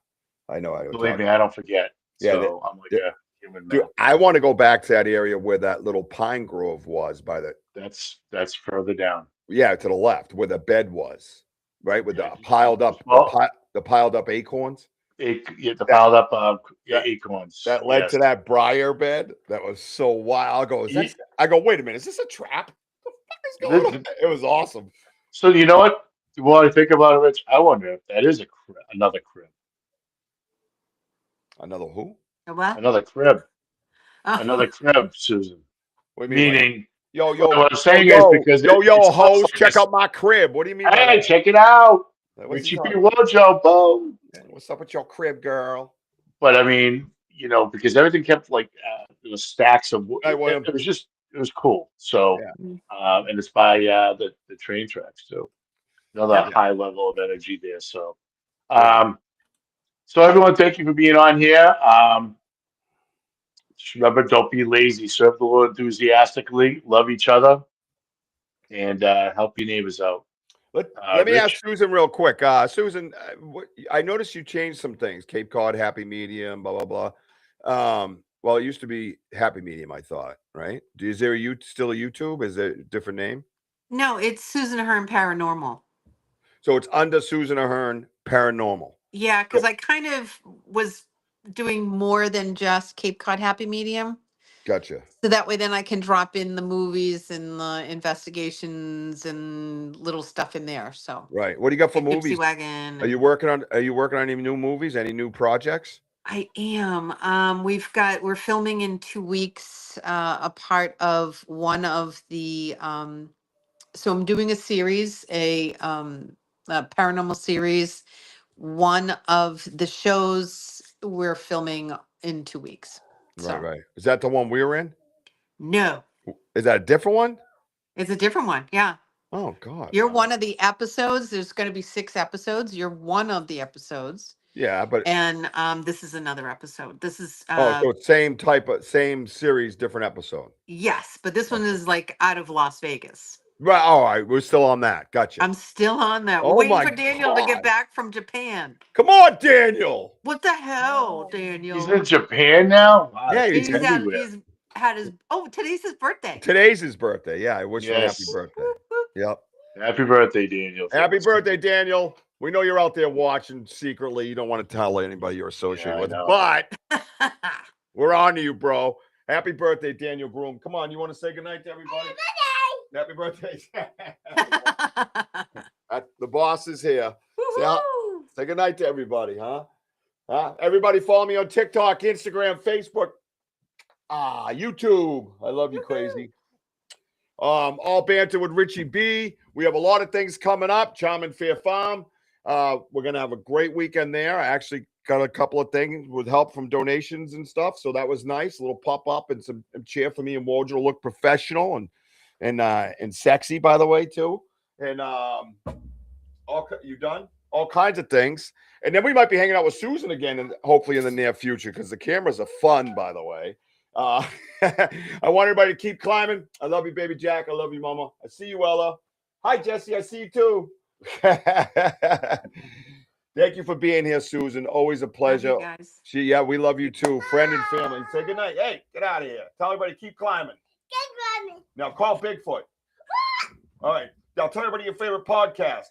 I know. I would
Believe
talk.
me, I don't forget.
Yeah,
So I'm like a human
dude,
man.
I want to go back to that area where that little pine grove was by the
That's further down.
to the left where the bed was, right with
Yeah,
the piled up
well,
the piled up acorns
the
that
piled up
that
acorns.
that led
Yes.
to that briar bed. That was so wild. I go,
Ye-
I go, wait a minute, is this a trap? What the fuck is going on? It was awesome.
So you know what? While I think about it, Rich, I wonder if that is another crib,
Another who?
What?
another crib,
Oh,
another crib, Susan.
What do you mean, like,
Meaning,
yo,
what I'm saying is because it sounds
host,
like
check out my crib. What do you mean by
hey,
that?
check it out,
Like, what's he
Richie B
talking?
Wojo, boom.
What's up with your crib, girl?
But I mean, because everything kept like there was stacks of.
Hey, William.
It was cool. So,
Yeah,
mm,
and it's by the train tracks too. Another
yeah.
high level of energy there. So,
Very.
um, so everyone, thank you for being on here. Just remember, don't be lazy. Serve the Lord enthusiastically. Love each other, and help your neighbors out.
Let me ask
Rich,
Susan real quick. Susan, I noticed you changed some things. Cape Cod, happy medium, blah blah blah. Well, it used to be happy medium, I thought, right? Is there still a YouTube? Is there a different name?
no, it's Susan Ahern Paranormal.
So it's under Susan Ahern Paranormal.
Yeah, because
So,
I kind of was doing more than just Cape Cod Happy Medium.
gotcha.
So that way then I can drop in the movies and the investigations and little stuff in there. So
Right. What do you got for
like Gypsy
movies?
Wagon
Are you
and
working on any new movies? Any new projects?
I am. We're filming in 2 weeks, a part of one of the so I'm doing a series, a paranormal series. One of the shows we're filming in 2 weeks.
Right,
So
right. Is that the one we were in?
no,
Is that a different one?
it's a different one. Yeah.
Oh God.
You're one of the episodes. There's going to be 6 episodes. You're one of the episodes.
Yeah, but
And this is another episode. This is
so it's same series, different episode.
yes, but this one
Okay.
is like out of Las Vegas.
Right. All right. We're still on that. Gotcha.
I'm still on that. We're
Oh
waiting
my
for Daniel to get
God.
back from Japan.
Come on, Daniel.
What the hell,
he's
Daniel?
in Japan now. Wow,
Yeah,
that kid's everywhere.
He's had his today's his birthday.
today's his birthday. Yeah, I wish him happy
Yes.
birthday.
Whoop, whoop.
Yep.
Happy birthday, Daniel.
Happy birthday, Daniel. We know you're out there watching secretly. You don't want to tell anybody you're associated
Yeah, I
with,
know.
but we're on to you, bro. Happy birthday, Daniel Groom. Come on, you want to say goodnight to everybody? Happy birthday. The boss is here.
Woo-hoo.
Say goodnight to everybody, huh? Everybody follow me on TikTok, Instagram, Facebook, YouTube. I love you, crazy. All banter with Richie B. We have a lot of things coming up. Charm and Fair Farm. We're gonna have a great weekend there. I actually got a couple of things with help from donations and stuff, so that was nice. A little pop up and some cheer for me and Wojo to look professional and sexy, by the way, too. And you done? all kinds of things. And then we might be hanging out with Susan again, and hopefully in the near future, because the cameras are fun, by the way. I want everybody to keep climbing. I love you, baby Jack. I love you, Mama. I see you, Ella. Hi, Jesse. I see you too. Thank you for being here, Susan. Always a pleasure.
guys.
We love you too. Friend and family. Say good night. Hey, get out of here. Tell everybody keep climbing.
Keep climbing.
Now call Bigfoot. All right. Now tell everybody your favorite podcast.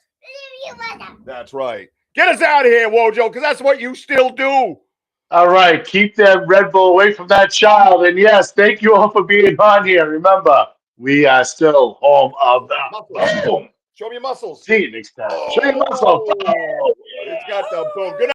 That's right. Get us out of here, Wojo, because that's what you still do.
All right. Keep that Red Bull away from that child. And yes, thank you all for being on here. Remember, we are still home of the boom.
Show me your muscles.
See you next time. Show your muscles.
It's got the boom. Good night.